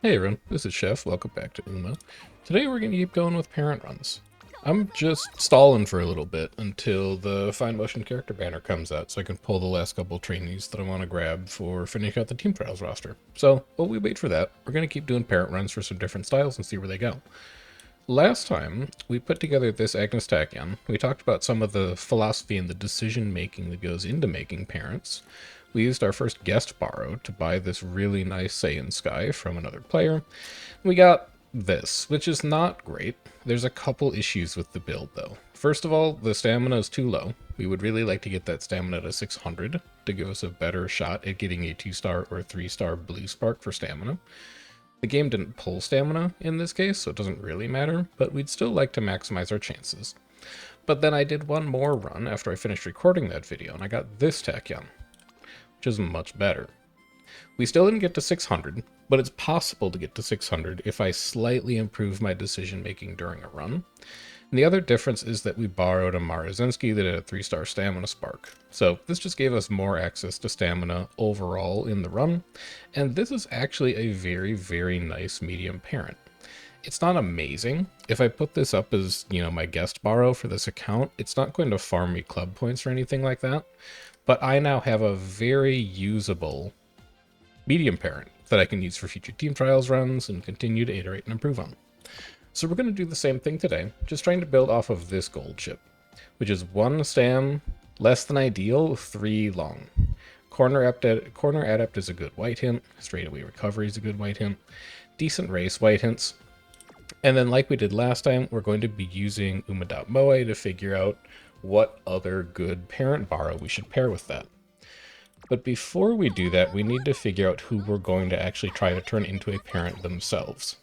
Hey everyone, this is Chef. Welcome back to Uma. Today we're going to keep going with parent runs. I'm just stalling for a little bit until the Fine Motion character banner comes out so I can pull the last couple trainees that I want to grab for finishing out the Team Trials roster. So while we wait for that, we're going to keep doing parent runs for some different styles and see where they go. Last time, we put together this Agnes Tachyon. We talked about some of the philosophy and the decision-making that goes into making parents. We used our first guest borrow to buy this really nice Saiyan Sky from another player. We got this, which is not great. There's a couple issues with the build, though. First of all, the stamina is too low. We would really like to get that stamina to 600 to give us a better shot at getting a 2-star or 3-star blue spark for stamina. The game didn't pull stamina in this case, so it doesn't really matter, but we'd still like to maximize our chances. But then I did one more run after I finished recording that video, and I got this Tachyon, which is much better. We still didn't get to 600, but it's possible to get to 600 if I slightly improve my decision making during a run. And the other difference is that we borrowed a Marazensky that had a 3-star stamina spark. So this just gave us more access to stamina overall in the run, and this is actually a very, very nice medium parent. It's not amazing. If I put this up as, my guest borrow for this account, it's not going to farm me club points or anything like that, but I now have a very usable medium parent that I can use for future team trials runs and continue to iterate and improve on. So we're going to do the same thing today, just trying to build off of this gold chip, which is 1 stam, less than ideal, 3 long. Corner adept is a good white hint, straightaway recovery is a good white hint, decent race white hints, and then like we did last time, we're going to be using Umamusume to figure out what other good parent borrow we should pair with that. But before we do that, we need to figure out who we're going to actually try to turn into a parent themselves.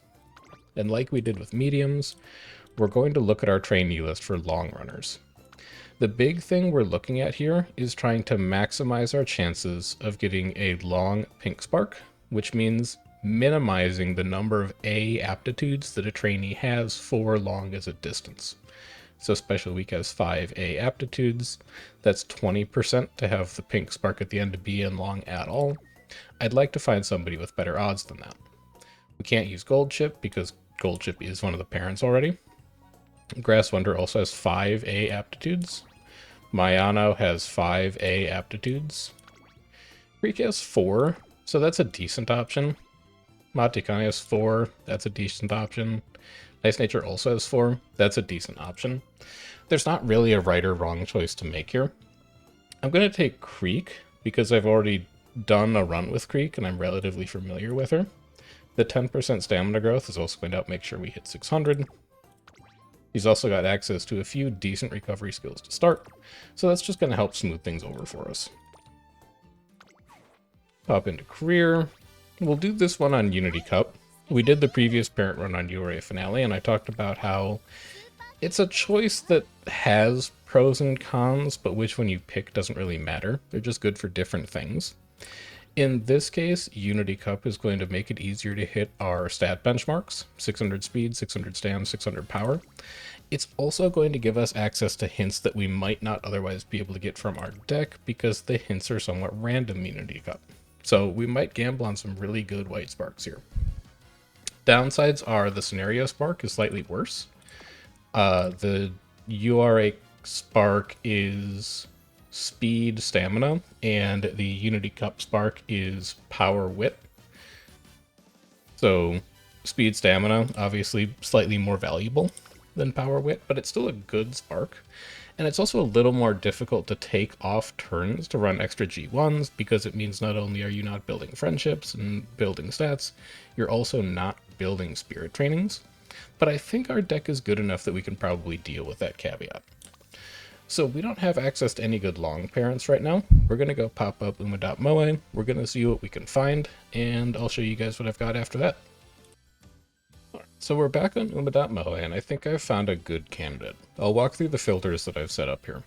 And like we did with mediums, we're going to look at our trainee list for long runners. The big thing we're looking at here is trying to maximize our chances of getting a long pink spark, which means minimizing the number of A aptitudes that a trainee has for long as a distance. So Special Week has 5 A aptitudes. That's 20% to have the pink spark at the end to be in long at all. I'd like to find somebody with better odds than that. We can't use Gold Chip because Gold Chip is one of the parents already. Grass Wonder also has 5 A aptitudes. Mayano has 5 A aptitudes. Creek has 4, so that's a decent option. Matikani has 4, that's a decent option. Nice Nature also has 4, that's a decent option. There's not really a right or wrong choice to make here. I'm going to take Creek because I've already done a run with Creek and I'm relatively familiar with her. The 10% stamina growth is also going to help make sure we hit 600. He's also got access to a few decent recovery skills to start, so that's just going to help smooth things over for us. Pop into career. We'll do this one on Unity Cup. We did the previous parent run on URA Finale, and I talked about how it's a choice that has pros and cons, but which one you pick doesn't really matter. They're just good for different things. In this case, Unity Cup is going to make it easier to hit our stat benchmarks, 600 speed, 600 stam, 600 power. It's also going to give us access to hints that we might not otherwise be able to get from our deck because the hints are somewhat random in Unity Cup. So we might gamble on some really good white sparks here. Downsides are the scenario spark is slightly worse. The URA spark is speed stamina, and the Unity Cup spark is power wit. So speed stamina, obviously slightly more valuable than power wit, but it's still a good spark. And it's also a little more difficult to take off turns to run extra G1s because it means not only are you not building friendships and building stats, you're also not building spirit trainings. But I think our deck is good enough that we can probably deal with that caveat. So we don't have access to any good long parents right now. We're going to go pop up Umamusume. We're going to see what we can find, and I'll show you guys what I've got after that. So we're back on Umamusume, and I think I've found a good candidate. I'll walk through the filters that I've set up here.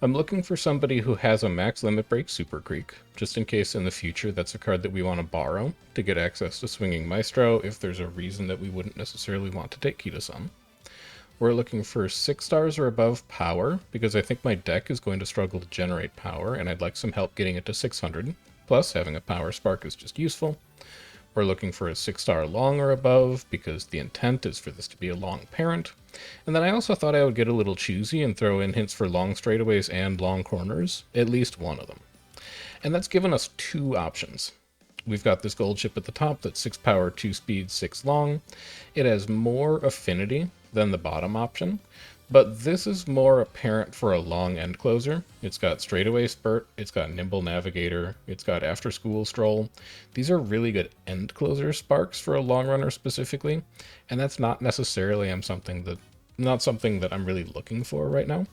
I'm looking for somebody who has a max limit break Super Creek, just in case in the future that's a card that we want to borrow to get access to Swinging Maestro if there's a reason that we wouldn't necessarily want to take Kita-san. We're looking for 6 stars or above power, because I think my deck is going to struggle to generate power, and I'd like some help getting it to 600. Plus, having a power spark is just useful. We're looking for a 6-star long or above because the intent is for this to be a long parent. And then I also thought I would get a little choosy and throw in hints for long straightaways and long corners, at least one of them. And that's given us 2 options. We've got this gold chip at the top that's 6 power, 2 speed, 6 long. It has more affinity than the bottom option, but this is more apparent for a long end closer. It's got straightaway spurt, it's got nimble navigator, it's got after school stroll. These are really good end closer sparks for a long runner specifically, and that's not necessarily something that I'm really looking for right now.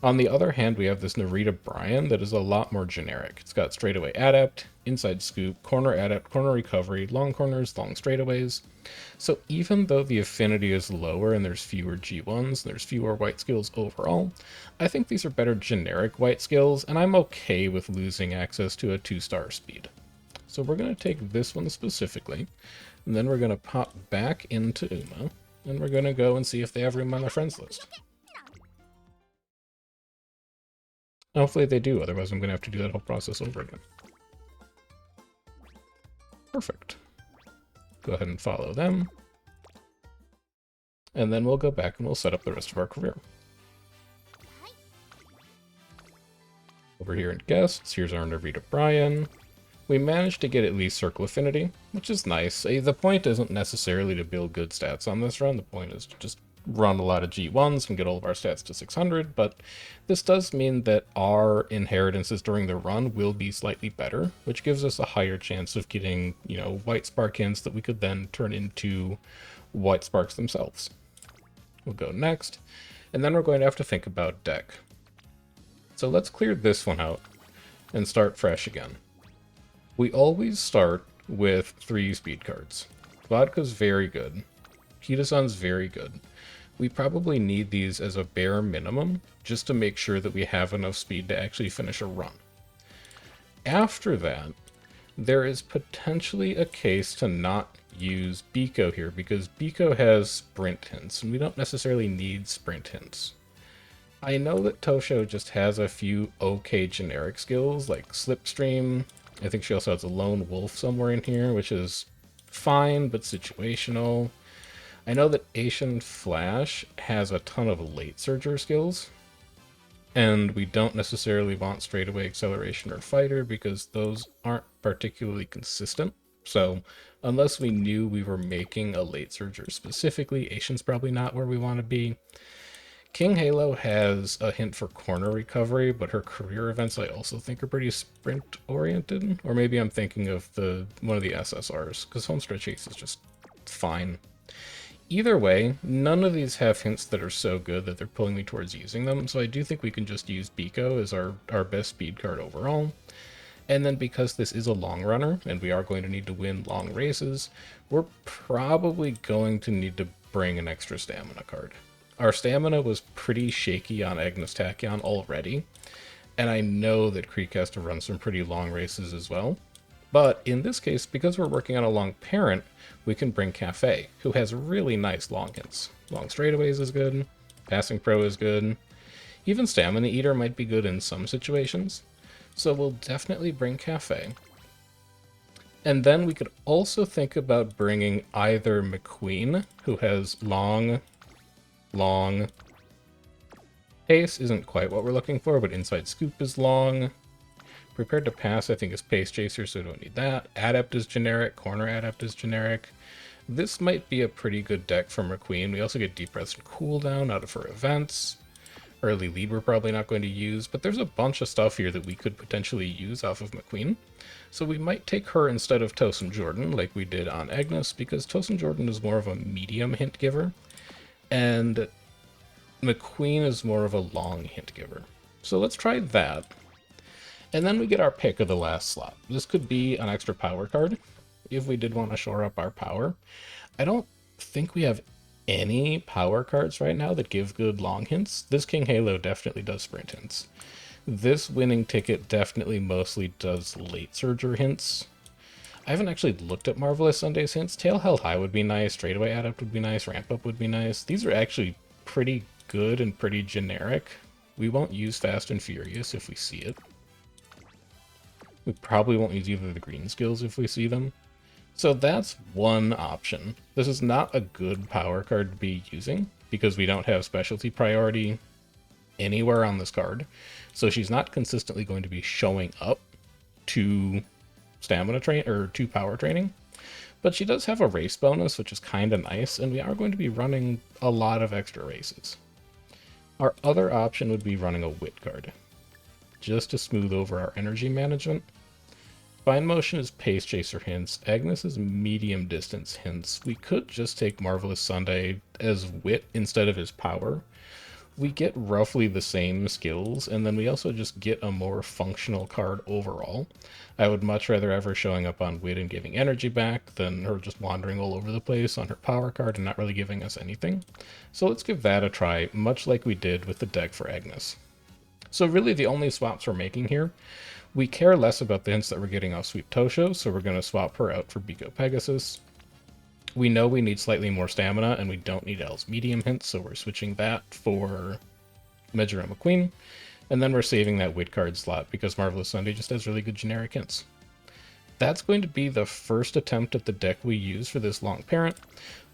On the other hand, we have this Narita Bryan that is a lot more generic. It's got straightaway adept, inside scoop, corner adept, corner recovery, long corners, long straightaways. So even though the affinity is lower and there's fewer G1s, there's fewer white skills overall, I think these are better generic white skills, and I'm okay with losing access to a 2-star speed. So we're going to take this one specifically, and then we're going to pop back into Uma, and we're going to go and see if they have room on their friends list. Hopefully they do, otherwise I'm going to have to do that whole process over again. Perfect. Go ahead and follow them. And then we'll go back and we'll set up the rest of our career. Over here in guests, here's our Narita Bryan. We managed to get at least circle affinity, which is nice. The point isn't necessarily to build good stats on this run, the point is to just run a lot of G1s and get all of our stats to 600, but this does mean that our inheritances during the run will be slightly better, which gives us a higher chance of getting, white spark hints that we could then turn into white sparks themselves. We'll go next, and then we're going to have to think about deck. So let's clear this one out and start fresh again. We always start with 3 speed cards. Vodka's very good. Kita-san's very good. We probably need these as a bare minimum just to make sure that we have enough speed to actually finish a run. After that, there is potentially a case to not use Biko here because Biko has sprint hints and we don't necessarily need sprint hints. I know that Tosho just has a few okay generic skills like Slipstream. I think she also has a Lone Wolf somewhere in here, which is fine but situational. I know that Asian Flash has a ton of late surger skills, and we don't necessarily want straightaway acceleration or fighter because those aren't particularly consistent. So unless we knew we were making a late surger specifically, Asian's probably not where we want to be. King Halo has a hint for corner recovery, but her career events I also think are pretty sprint oriented. Or maybe I'm thinking of one of the SSRs, because Homestretch Ace is just fine. Either way, none of these have hints that are so good that they're pulling me towards using them, so I do think we can just use Biko as our best speed card overall. And then because this is a long runner, and we are going to need to win long races, we're probably going to need to bring an extra stamina card. Our stamina was pretty shaky on Agnes Tachyon already, and I know that Creek has to run some pretty long races as well. But in this case, because we're working on a long parent, we can bring Cafe, who has really nice long hints. Long straightaways is good, passing pro is good, even Stamina Eater might be good in some situations. So we'll definitely bring Cafe. And then we could also think about bringing either McQueen, who has long pace isn't quite what we're looking for, but inside scoop is long. Prepared to pass, I think, is Pace Chaser, so we don't need that. Adept is generic. Corner Adept is generic. This might be a pretty good deck for McQueen. We also get Deep Breaths and Cooldown out of her events. Early Lead we're probably not going to use, but there's a bunch of stuff here that we could potentially use off of McQueen. So we might take her instead of Tosin Jordan, like we did on Agnes, because Tosin Jordan is more of a medium hint giver, and McQueen is more of a long hint giver. So let's try that. And then we get our pick of the last slot. This could be an extra power card, if we did want to shore up our power. I don't think we have any power cards right now that give good long hints. This King Halo definitely does sprint hints. This winning ticket definitely mostly does late surger hints. I haven't actually looked at Marvelous Sunday's hints. Tail Held High would be nice, Straightaway Adept would be nice, Ramp Up would be nice. These are actually pretty good and pretty generic. We won't use Fast and Furious if we see it. We probably won't use either of the green skills if we see them. So that's one option. This is not a good power card to be using because we don't have specialty priority anywhere on this card. So she's not consistently going to be showing up to stamina train or to power training. But she does have a race bonus, which is kind of nice, and we are going to be running a lot of extra races. Our other option would be running a wit card, just to smooth over our energy management. Fine Motion is Pace Chaser hints. Agnes is medium distance hints. We could just take Marvelous Sunday as wit instead of his power. We get roughly the same skills, and then we also just get a more functional card overall. I would much rather have her showing up on wit and giving energy back than her just wandering all over the place on her power card and not really giving us anything. So let's give that a try, much like we did with the deck for Agnes. So really the only swaps we're making here, we care less about the hints that we're getting off Sweet Tosho, so we're going to swap her out for Biko Pegasus. We know we need slightly more stamina, and we don't need L's medium hints, so we're switching that for Majora McQueen. And then we're saving that wit card slot, because Marvelous Sunday just has really good generic hints. That's going to be the first attempt at the deck we use for this long parent.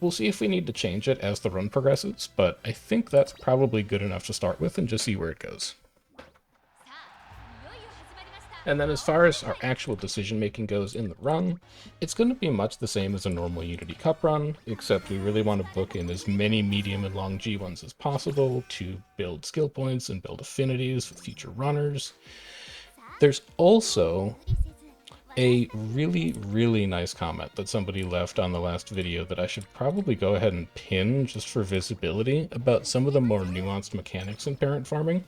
We'll see if we need to change it as the run progresses, but I think that's probably good enough to start with and just see where it goes. And then as far as our actual decision making goes in the run, it's going to be much the same as a normal Unity Cup run, except we really want to book in as many medium and long G1s as possible to build skill points and build affinities with future runners. There's also a really nice comment that somebody left on the last video that I should probably go ahead and pin just for visibility about some of the more nuanced mechanics in parent farming.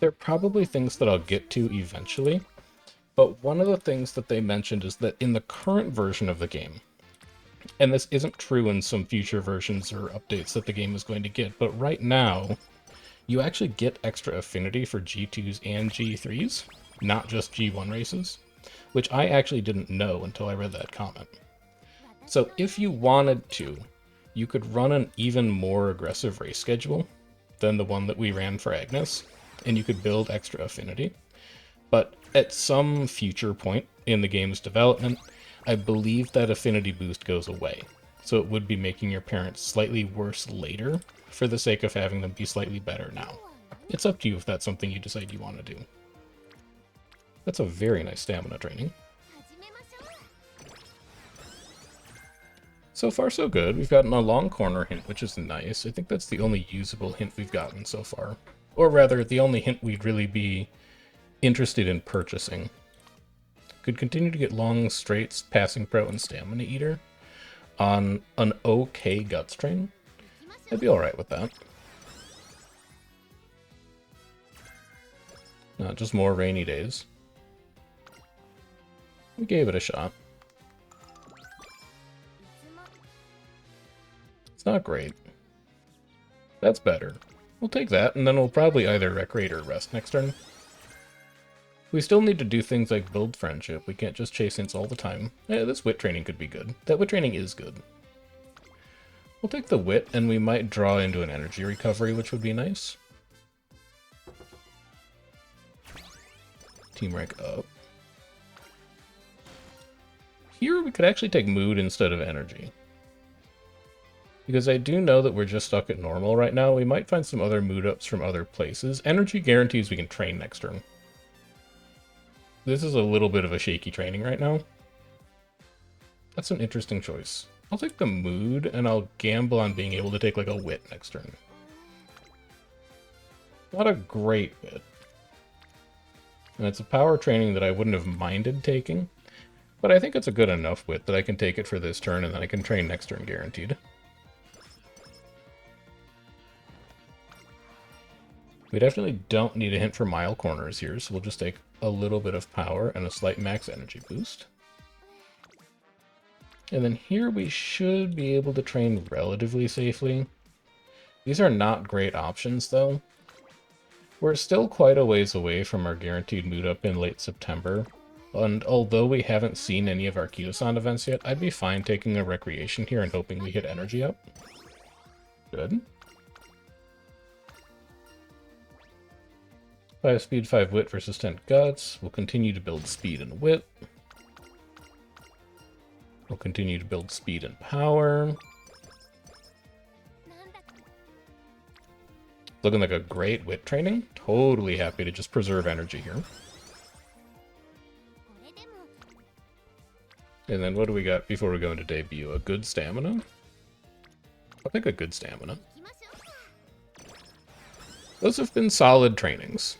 They're probably things that I'll get to eventually, but one of the things that they mentioned is that in the current version of the game, and this isn't true in some future versions or updates that the game is going to get, but right now, you actually get extra affinity for G2s and G3s, not just G1 races, which I actually didn't know until I read that comment. So if you wanted to, you could run an even more aggressive race schedule than the one that we ran for Agnes, and you could build extra affinity. But at some future point in the game's development, I believe that affinity boost goes away. So it would be making your parents slightly worse later for the sake of having them be slightly better now. It's up to you if that's something you decide you want to do. That's a very nice stamina training. So far so good. We've gotten a long corner hint, which is nice. I think that's the only usable hint we've gotten so far. Or rather, the only hint we'd really be interested in purchasing. Could continue to get long straights, passing pro, and stamina eater on an okay guts train. I'd be alright with that. Not just more rainy days. We gave it a shot. It's not great. That's better. We'll take that, and then we'll probably either recreate or rest next turn. We still need to do things like build friendship. We can't just chase hints all the time. Yeah, this wit training could be good. That wit training is good. We'll take the wit, and we might draw into an energy recovery, which would be nice. Team rank up. Here we could actually take mood instead of energy. Because I do know that we're just stuck at normal right now. We might find some other mood ups from other places. Energy guarantees we can train next turn. This is a little bit of a shaky training right now. That's an interesting choice. I'll take the mood, and I'll gamble on being able to take like a wit next turn. Not a great wit. And it's a power training that I wouldn't have minded taking. But I think it's a good enough wit that I can take it for this turn, and then I can train next turn guaranteed. We definitely don't need a hint for mile corners here, so we'll just take a little bit of power and a slight max energy boost. And then here we should be able to train relatively safely. These are not great options, though. We're still quite a ways away from our guaranteed mood up in late September, and although we haven't seen any of our Kyosan events yet, I'd be fine taking a recreation here and hoping we hit energy up. Good. 5 speed, 5 wit versus 10 guts. We'll continue to build speed and wit. We'll continue to build speed and power. Looking like a great wit training. Totally happy to just preserve energy here. And then what do we got before we go into debut? A good stamina? I'll pick a good stamina. Those have been solid trainings.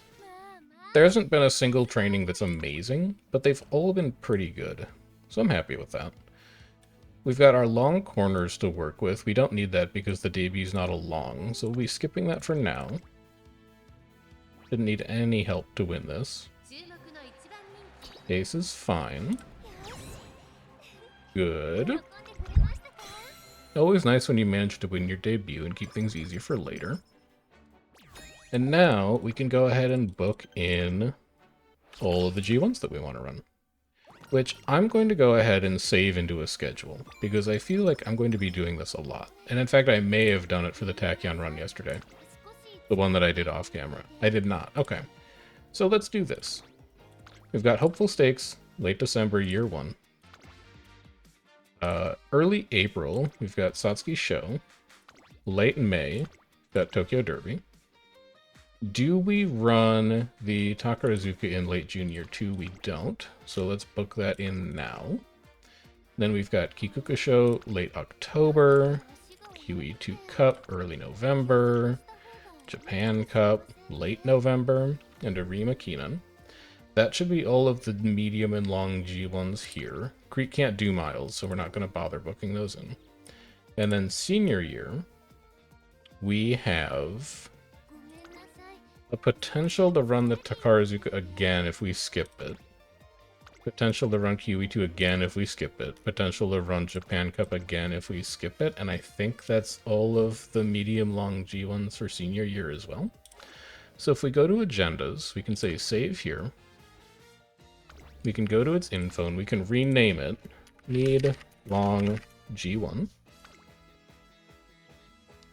There hasn't been a single training that's amazing, but they've all been pretty good. So I'm happy with that. We've got our long corners to work with. We don't need that because the debut's not a long, so we'll be skipping that for now. Didn't need any help to win this. Ace is fine. Good. Always nice when you manage to win your debut and keep things easier for later. And now we can go ahead and book in all of the G1s that we want to run. Which I'm going to go ahead and save into a schedule, because I feel like I'm going to be doing this a lot. And in fact, I may have done it for the Tachyon run yesterday. The one that I did off camera. I did not. Okay. So let's do this. We've got Hopeful Stakes, late December, year 1. Early April, we've got Satsuki Show. Late May, got Tokyo Derby. Do we run the Takarazuka in late June year 2? We don't. So let's book that in now. Then we've got Kikuka Show, late October. QE2 Cup, early November. Japan Cup, late November. And Arima Kinan. That should be all of the medium and long G1s here. Creek can't do miles, so we're not going to bother booking those in. And then senior year, we have a potential to run the Takarazuka again if we skip it. Potential to run QE2 again if we skip it. Potential to run Japan Cup again if we skip it. And I think that's all of the medium-long G1s for senior year as well. So if we go to agendas, we can say save here. We can go to its info and we can rename it Need Long G1.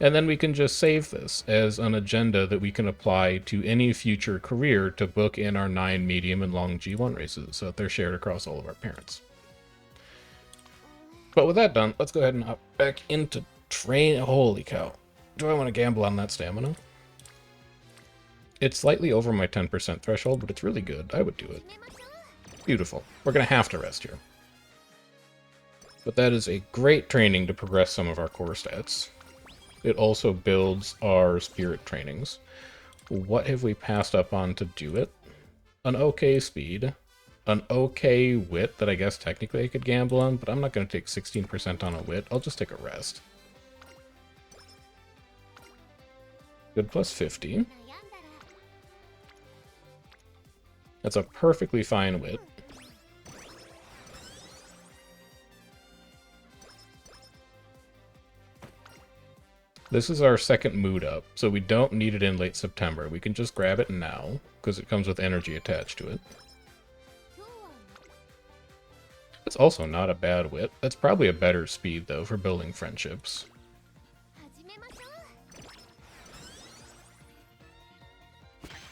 And then we can just save this as an agenda that we can apply to any future career to book in our 9 medium and long G1 races so that they're shared across all of our parents. But with that done, let's go ahead and hop back into train. Holy cow. Do I want to gamble on that stamina? It's slightly over my 10% threshold, but it's really good. I would do it. Beautiful. We're going to have to rest here. But that is a great training to progress some of our core stats. It also builds our spirit trainings. What have we passed up on to do it? An okay speed. An okay wit that I guess technically I could gamble on, but I'm not going to take 16% on a wit. I'll just take a rest. Good plus 50. That's a perfectly fine wit. This is our second mood up, so we don't need it in late September. We can just grab it now, because it comes with energy attached to it. It's also not a bad wit. That's probably a better speed, though, for building friendships.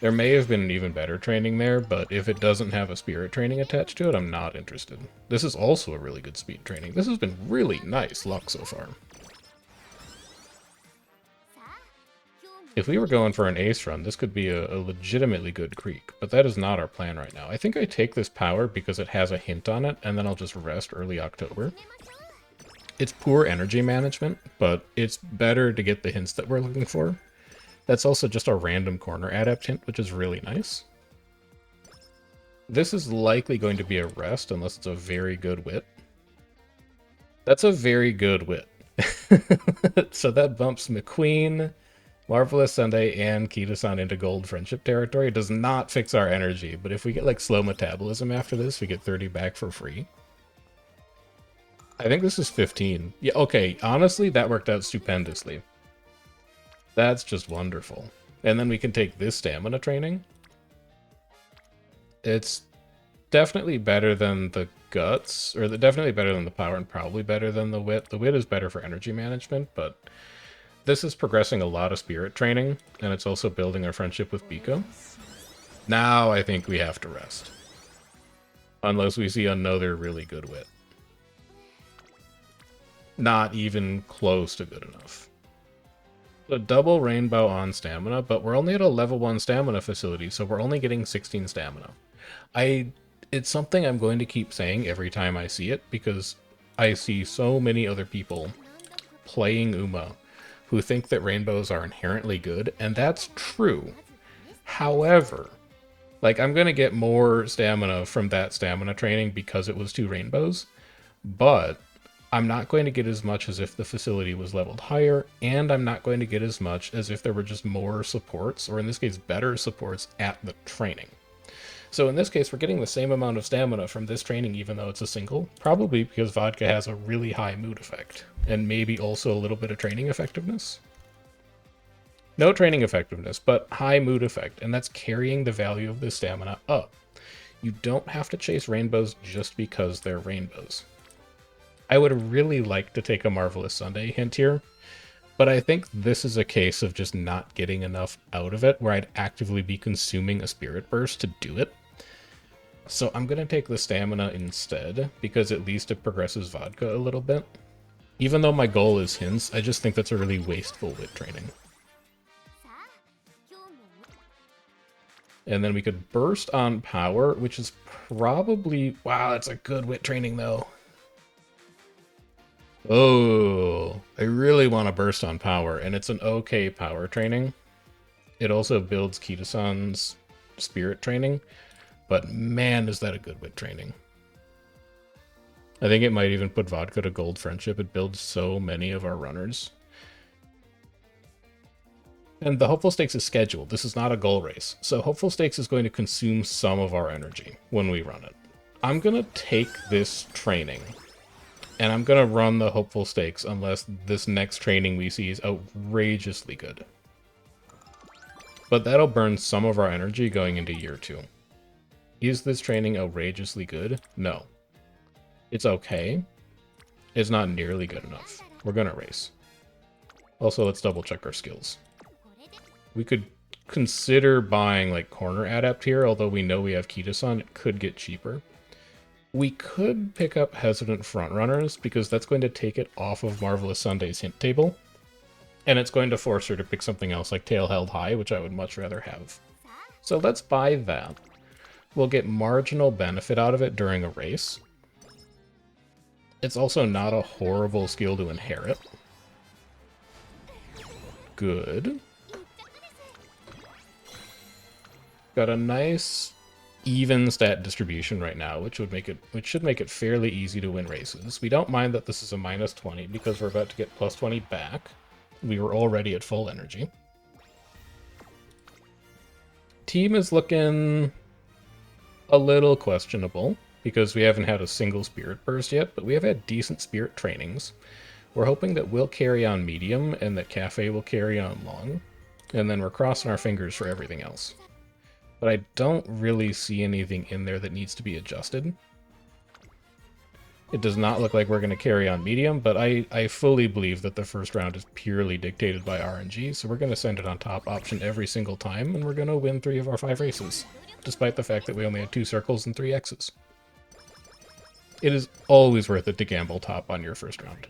There may have been an even better training there, but if it doesn't have a spirit training attached to it, I'm not interested. This is also a really good speed training. This has been really nice luck so far. If we were going for an ace run, this could be a legitimately good creek, but that is not our plan right now. I think I take this power because it has a hint on it, and then I'll just rest early October. It's poor energy management, but it's better to get the hints that we're looking for. That's also just a random corner adept hint, which is really nice. This is likely going to be a rest, unless it's a very good wit. That's a very good wit. So that bumps McQueen, Marvelous Sunday, and Kita-san into gold friendship territory. It does not fix our energy, but if we get like slow metabolism after this, we get 30 back for free. I think this is 15. Yeah, okay, honestly, that worked out stupendously. That's just wonderful. And then we can take this stamina training. It's definitely better than the guts, or definitely better than the power, and probably better than the wit. The wit is better for energy management, but this is progressing a lot of spirit training, and it's also building our friendship with Biko. Now I think we have to rest. Unless we see another really good wit. Not even close to good enough. So double rainbow on stamina, but we're only at a level 1 stamina facility, so we're only getting 16 stamina. It's something I'm going to keep saying every time I see it, because I see so many other people playing Uma who think that rainbows are inherently good, and that's true. However, like, I'm going to get more stamina from that stamina training because it was 2 rainbows, but I'm not going to get as much as if the facility was leveled higher, and I'm not going to get as much as if there were just more supports, or in this case, better supports at the training. So in this case, we're getting the same amount of stamina from this training, even though it's a single, probably because vodka has a really high mood effect, and maybe also a little bit of training effectiveness. No training effectiveness, but high mood effect, and that's carrying the value of the stamina up. You don't have to chase rainbows just because they're rainbows. I would really like to take a Marvelous Sunday hint here, but I think this is a case of just not getting enough out of it, where I'd actively be consuming a Spirit Burst to do it. So I'm going to take the stamina instead, because at least it progresses vodka a little bit. Even though my goal is hints, I just think that's a really wasteful wit training. And then we could burst on power, which is probably... Wow, that's a good wit training, though. Oh, I really want to burst on power, and it's an okay power training. It also builds Kita-san's spirit training, but man, is that a good wit training. I think it might even put vodka to gold friendship. It builds so many of our runners. And the Hopeful Stakes is scheduled. This is not a goal race. So Hopeful Stakes is going to consume some of our energy when we run it. I'm going to take this training, and I'm going to run the Hopeful Stakes unless this next training we see is outrageously good. But that'll burn some of our energy going into year 2. Is this training outrageously good? No. It's okay. It's not nearly good enough. We're going to race. Also, let's double check our skills. We could consider buying like Corner Adept here, although we know we have Kita-san, it could get cheaper. We could pick up Hesitant Frontrunners, because that's going to take it off of Marvelous Sunday's hint table. And it's going to force her to pick something else like Tail Held High, which I would much rather have. So let's buy that. We'll get marginal benefit out of it during a race. It's also not a horrible skill to inherit. Good. Got a nice even stat distribution right now, which should make it fairly easy to win races. We don't mind that this is a -20 because we're about to get +20 back. We were already at full energy. Team is looking a little questionable because we haven't had a single Spirit Burst yet, but we have had decent Spirit trainings. We're hoping that we'll carry on medium and that Cafe will carry on long, and then we're crossing our fingers for everything else. But I don't really see anything in there that needs to be adjusted. It does not look like we're going to carry on medium, but I fully believe that the first round is purely dictated by RNG, so we're going to send it on top option every single time, and we're going to win 3 of our 5 races, despite the fact that we only had 2 circles and 3 X's. It is always worth it to gamble top on your first round.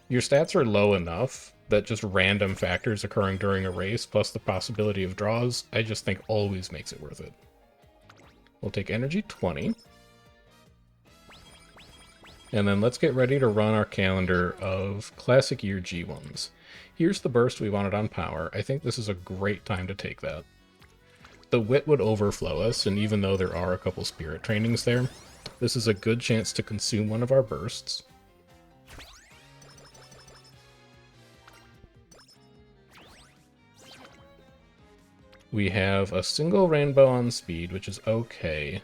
Your stats are low enough that just random factors occurring during a race, plus the possibility of draws, I just think always makes it worth it. We'll take energy 20. And then let's get ready to run our calendar of classic year G1s. Here's the burst we wanted on power. I think this is a great time to take that. The wit would overflow us, and even though there are a couple spirit trainings there, this is a good chance to consume one of our bursts. We have a single rainbow on speed, which is okay.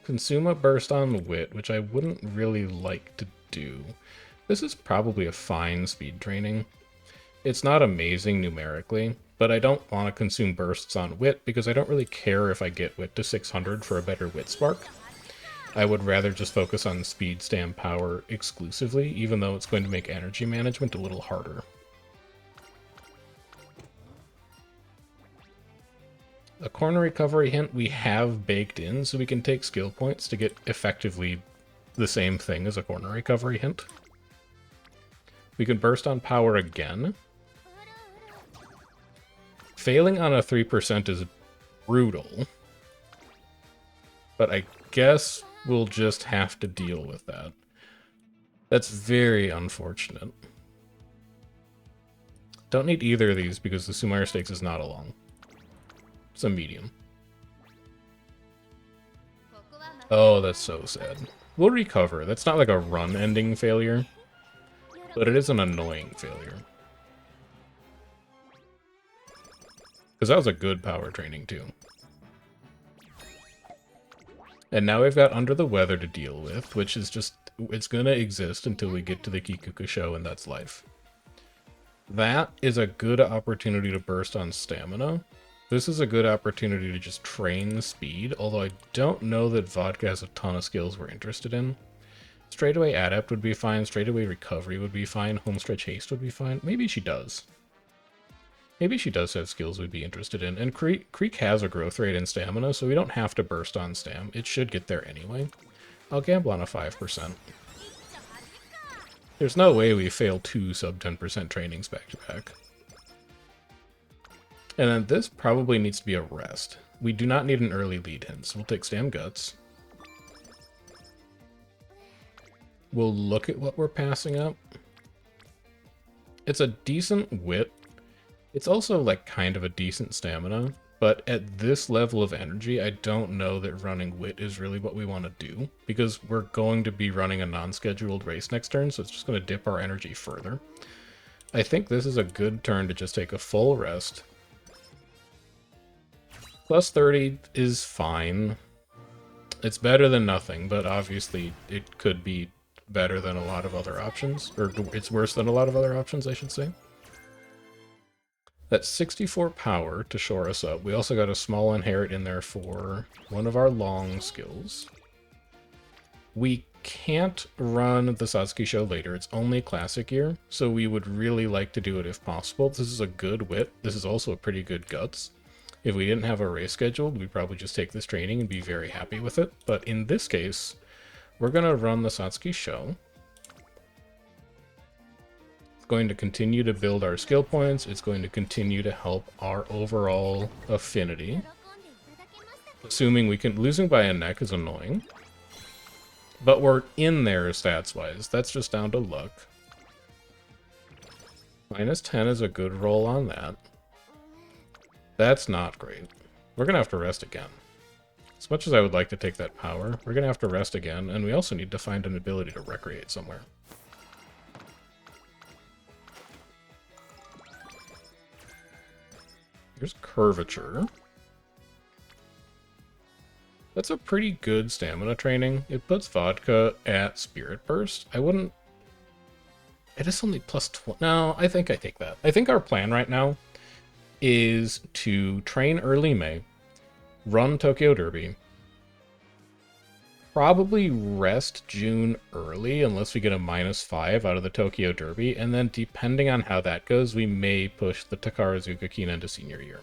Consume a burst on wit, which I wouldn't really like to do. This is probably a fine speed training. It's not amazing numerically, but I don't want to consume bursts on wit because I don't really care if I get wit to 600 for a better wit spark. I would rather just focus on speed stam power exclusively, even though it's going to make energy management a little harder. A corner recovery hint we have baked in, so we can take skill points to get effectively the same thing as a corner recovery hint. We can burst on power again. Failing on a 3% is brutal. But I guess we'll just have to deal with that. That's very unfortunate. Don't need either of these because the Sumire Stakes is not a long. It's a medium. Oh, that's so sad. We'll recover. That's not like a run-ending failure, but it is an annoying failure. Because that was a good power training, too. And now we've got Under the Weather to deal with, which is just... it's gonna exist until we get to the Kikuku show, and that's life. That is a good opportunity to burst on stamina. This is a good opportunity to just train speed, although I don't know that Vodka has a ton of skills we're interested in. Straightaway Adept would be fine, Straightaway Recovery would be fine, Homestretch Haste would be fine. Maybe she does. Maybe she does have skills we'd be interested in. And Creek has a growth rate in stamina, so we don't have to burst on stam. It should get there anyway. I'll gamble on a 5%. There's no way we fail 2 sub 10% trainings back to back. And then this probably needs to be a rest. We do not need an early lead hint, so we'll take Stam Guts. We'll look at what we're passing up. It's a decent wit. It's also like kind of a decent stamina, but at this level of energy, I don't know that running wit is really what we want to do, because we're going to be running a non-scheduled race next turn, so it's just going to dip our energy further. I think this is a good turn to just take a full rest. Plus 30 is fine. It's better than nothing, but obviously it could be better than a lot of other options, or it's worse than a lot of other options, I should say. That's 64 power to shore us up. We also got a small inherit in there for one of our long skills. We can't run the Satsuki show later. It's only classic year, so we would really like to do it if possible. This is a good wit. This is also a pretty good guts. If we didn't have a race scheduled, we'd probably just take this training and be very happy with it. But in this case, we're going to run the Satsuki show. It's going to continue to build our skill points. It's going to continue to help our overall affinity. Assuming we can... losing by a neck is annoying. But we're in there stats-wise. That's just down to luck. Minus 10 is a good roll on that. That's not great. We're going to have to rest again. As much as I would like to take that power, we're going to have to rest again, and we also need to find an ability to recreate somewhere. Here's Curvature. That's a pretty good stamina training. It puts Vodka at Spirit Burst. I wouldn't... it is only plus 20. No, I think I take that. I think our plan right now is to train early May, run Tokyo Derby, probably rest June early unless we get a -5 out of the Tokyo Derby, and then depending on how that goes, we may push the Takarazuka Kina into senior year.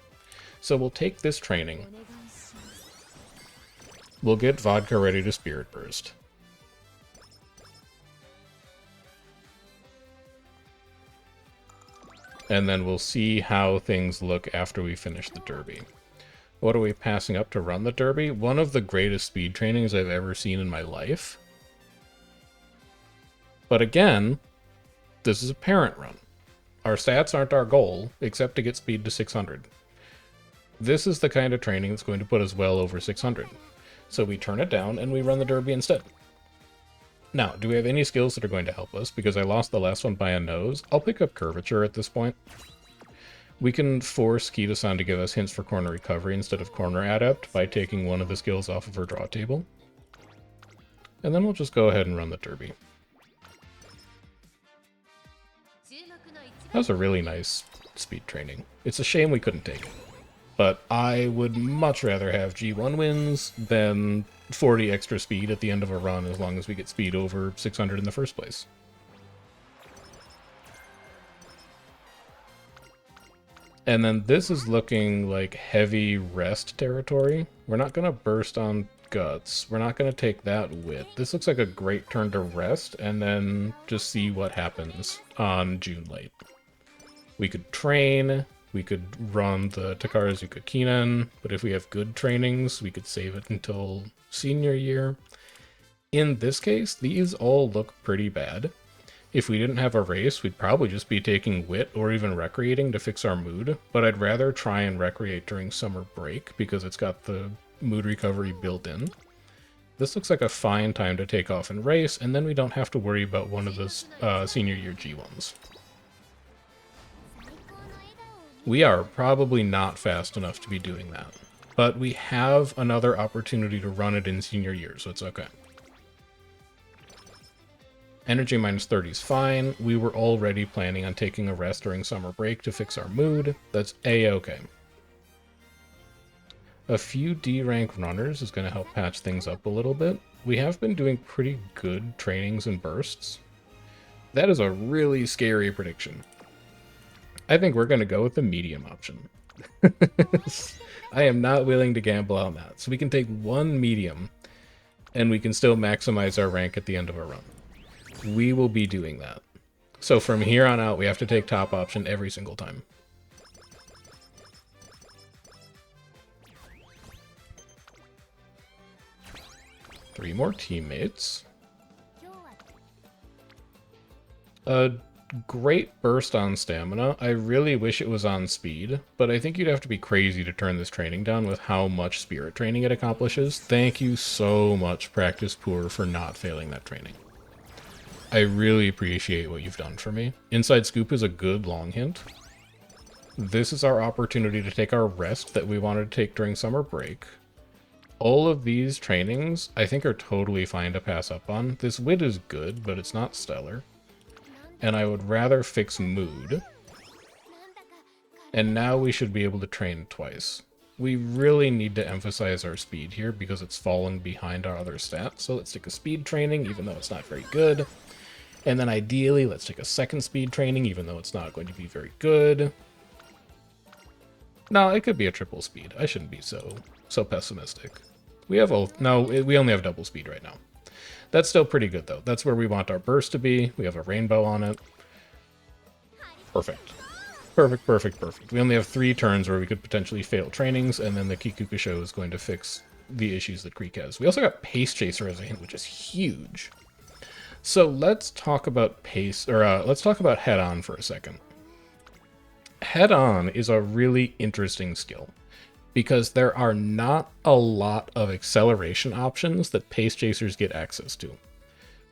So we'll take this training. We'll get Vodka ready to Spirit Burst. And then we'll see how things look after we finish the Derby. What are we passing up to run the Derby? One of the greatest speed trainings I've ever seen in my life. But again, this is a parent run. Our stats aren't our goal, except to get speed to 600. This is the kind of training that's going to put us well over 600. So we turn it down and we run the Derby instead. Now, do we have any skills that are going to help us? Because I lost the last one by a nose. I'll pick up Curvature at this point. We can force Kita-san to give us hints for corner recovery instead of corner adept by taking one of the skills off of her draw table. And then we'll just go ahead and run the Derby. That was a really nice speed training. It's a shame we couldn't take it. But I would much rather have G1 wins than 40 extra speed at the end of a run as long as we get speed over 600 in the first place. And then this is looking like heavy rest territory. We're not going to burst on guts. We're not going to take that wit. This looks like a great turn to rest, and then just see what happens on June late. We could train, we could run the Takarazuka Kinan, but if we have good trainings, we could save it until senior year. In this case, these all look pretty bad. If we didn't have a race, we'd probably just be taking wit or even recreating to fix our mood, but I'd rather try and recreate during summer break because it's got the mood recovery built in. This looks like a fine time to take off and race, and then we don't have to worry about one of the senior year G1s. We are probably not fast enough to be doing that, but we have another opportunity to run it in senior year, so it's okay. Energy minus 30 is fine. We were already planning on taking a rest during summer break to fix our mood. That's a-okay. A few D rank runners is going to help patch things up a little bit. We have been doing pretty good trainings and bursts. That is a really scary prediction. I think we're going to go with the medium option. I am not willing to gamble on that. So we can take one medium, and we can still maximize our rank at the end of our run. We will be doing that. So from here on out, we have to take top option every single time. Three more teammates. A great burst on stamina. I really wish it was on speed, but I think you'd have to be crazy to turn this training down with how much spirit training it accomplishes. Thank you so much, Practice Poor, for not failing that training. I really appreciate what you've done for me. Inside Scoop is a good long hint. This is our opportunity to take our rest that we wanted to take during summer break. All of these trainings, I think, are totally fine to pass up on. This wit is good, but it's not stellar. And I would rather fix mood. And now we should be able to train twice. We really need to emphasize our speed here because it's fallen behind our other stats. So let's take a speed training, even though it's not very good. And then ideally, let's take a second speed training, even though it's not going to be very good. No, it could be a triple speed. I shouldn't be so pessimistic. We have we only have double speed right now. That's still pretty good, though. That's where we want our burst to be. We have a rainbow on it. Perfect. Perfect, perfect, perfect. We only have 3 turns where we could potentially fail trainings, and then the Kikukusho is going to fix the issues that Creek has. We also got Pace Chaser as a hint, which is huge. So let's talk about let's talk about Head On for a second. Head On is a really interesting skill because there are not a lot of acceleration options that Pace Chasers get access to.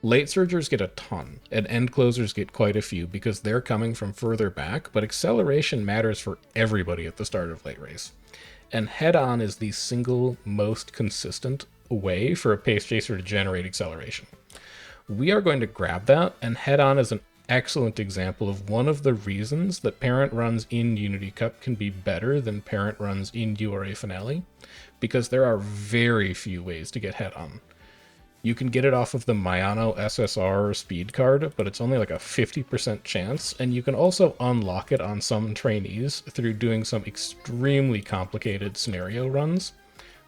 Late Surgers get a ton, and End Closers get quite a few because they're coming from further back, but acceleration matters for everybody at the start of late race. And Head On is the single most consistent way for a Pace Chaser to generate acceleration. We are going to grab that, and Head On is an excellent example of one of the reasons that parent runs in Unity Cup can be better than parent runs in URA Finale, because there are very few ways to get Head On. You can get it off of the Mayano SSR speed card, but it's only like a 50% chance, and you can also unlock it on some trainees through doing some extremely complicated scenario runs,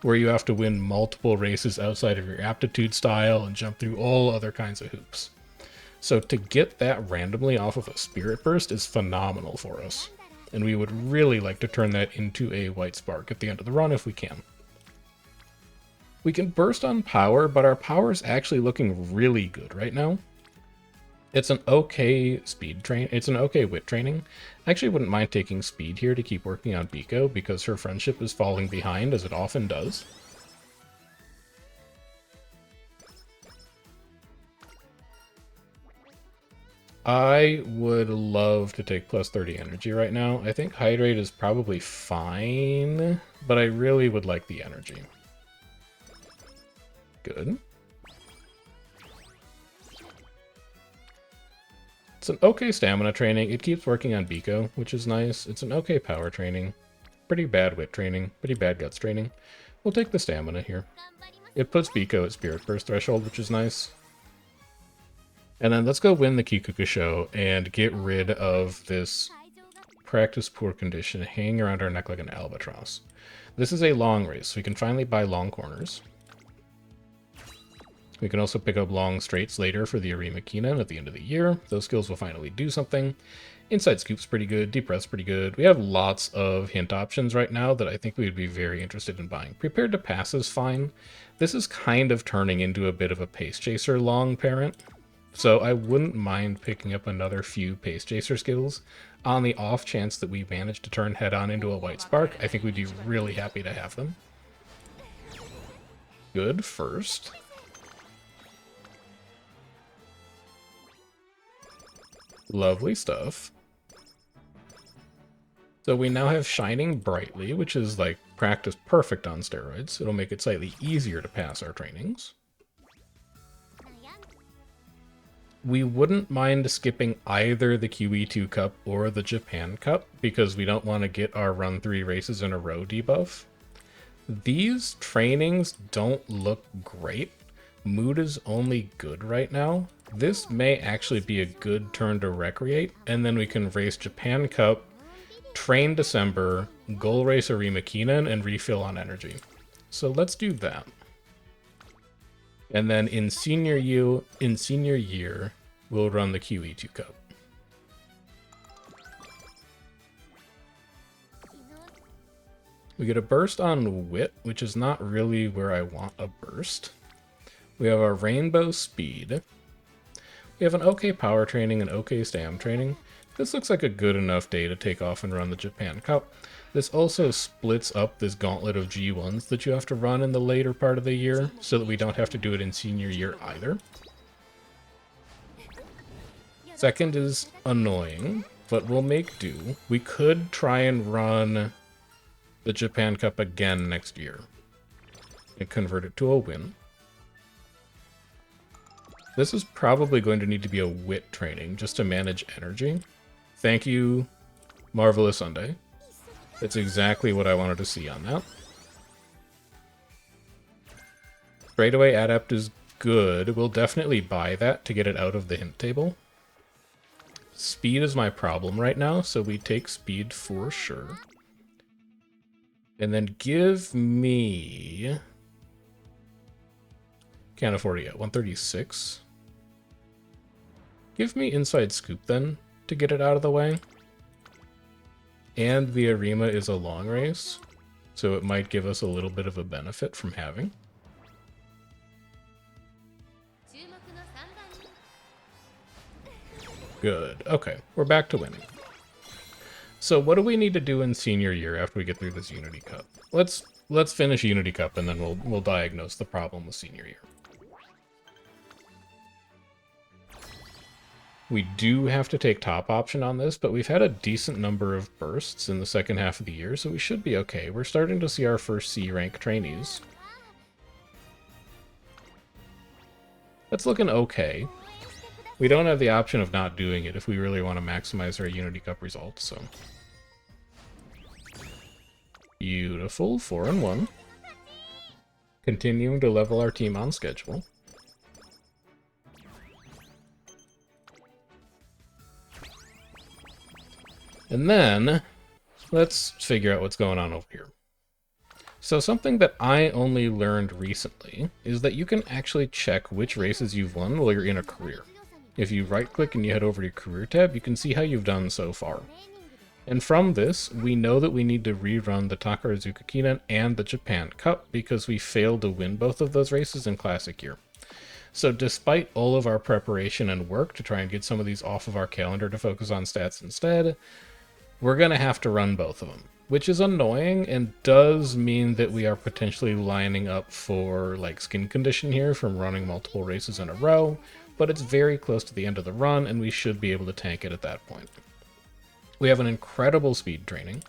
where you have to win multiple races outside of your aptitude style and jump through all other kinds of hoops. So to get that randomly off of a Spirit Burst is phenomenal for us, and we would really like to turn that into a White Spark at the end of the run if we can. We can burst on power, but our power is actually looking really good right now. It's an okay it's an okay wit training. I actually wouldn't mind taking speed here to keep working on Biko because her friendship is falling behind, as it often does. I would love to take plus 30 energy right now. I think Hydrate is probably fine, but I really would like the energy. Good. It's an okay stamina training. It keeps working on Biko, which is nice. It's an okay power training. Pretty bad wit training. Pretty bad guts training. We'll take the stamina here. It puts Biko at Spirit Burst threshold, which is nice. And then let's go win the Kikukusho and get rid of this practice poor condition hanging around our neck like an albatross. This is a long race, so we can finally buy long corners. We can also pick up long straights later for the Arima Kinan at the end of the year. Those skills will finally do something. Inside Scoop's pretty good. Deep Breath's pretty good. We have lots of hint options right now that I think we would be very interested in buying. Prepared to Pass is fine. This is kind of turning into a bit of a Pace Chaser long parent. So I wouldn't mind picking up another few Pace Chaser skills. On the off chance that we manage to turn Head On into a White Spark, I think we'd be really happy to have them. Good first. Lovely stuff. So we now have Shining Brightly, which is like practice perfect on steroids. It'll make it slightly easier to pass our trainings. We wouldn't mind skipping either the QE2 Cup or the Japan Cup because we don't want to get our run 3 races in a row debuff. These trainings don't look great. Mood is only good right now. This may actually be a good turn to recreate, and then we can race Japan Cup, train December, goal race Arima Kinan, and refill on energy. So let's do that. And then in senior year, we'll run the QE2 Cup. We get a burst on Wit, which is not really where I want a burst. We have our Rainbow Speed. We have an okay power training and okay stam training. This looks like a good enough day to take off and run the Japan Cup. This also splits up this gauntlet of G1s that you have to run in the later part of the year, so that we don't have to do it in senior year either. Second is annoying, but we'll make do. We could try and run the Japan Cup again next year and convert it to a win. This is probably going to need to be a wit training just to manage energy. Thank you, Marvelous Sunday. That's exactly what I wanted to see on that. Straightaway Adept is good. We'll definitely buy that to get it out of the hint table. Speed is my problem right now, so we take speed for sure. And then give me... Can't afford it yet. 136. Give me Inside Scoop then, to get it out of the way. And the Arima is a long race, so it might give us a little bit of a benefit from having. Good. Okay, we're back to winning. So what do we need to do in senior year after we get through this Unity Cup? Let's finish Unity Cup and then we'll diagnose the problem with senior year. We do have to take top option on this, but we've had a decent number of bursts in the second half of the year, so we should be okay. We're starting to see our first C rank trainees. That's looking okay. We don't have the option of not doing it if we really want to maximize our Unity Cup results, so. Beautiful, 4-1. Continuing to level our team on schedule. And then, let's figure out what's going on over here. So something that I only learned recently is that you can actually check which races you've won while you're in a career. If you right-click and you head over to your career tab, you can see how you've done so far. And from this, we know that we need to rerun the Takarazuka Kinan and the Japan Cup because we failed to win both of those races in Classic Year. So despite all of our preparation and work to try and get some of these off of our calendar to focus on stats instead, we're going to have to run both of them, which is annoying and does mean that we are potentially lining up for like skin condition here from running multiple races in a row, but it's very close to the end of the run and we should be able to tank it at that point. We have an incredible speed training.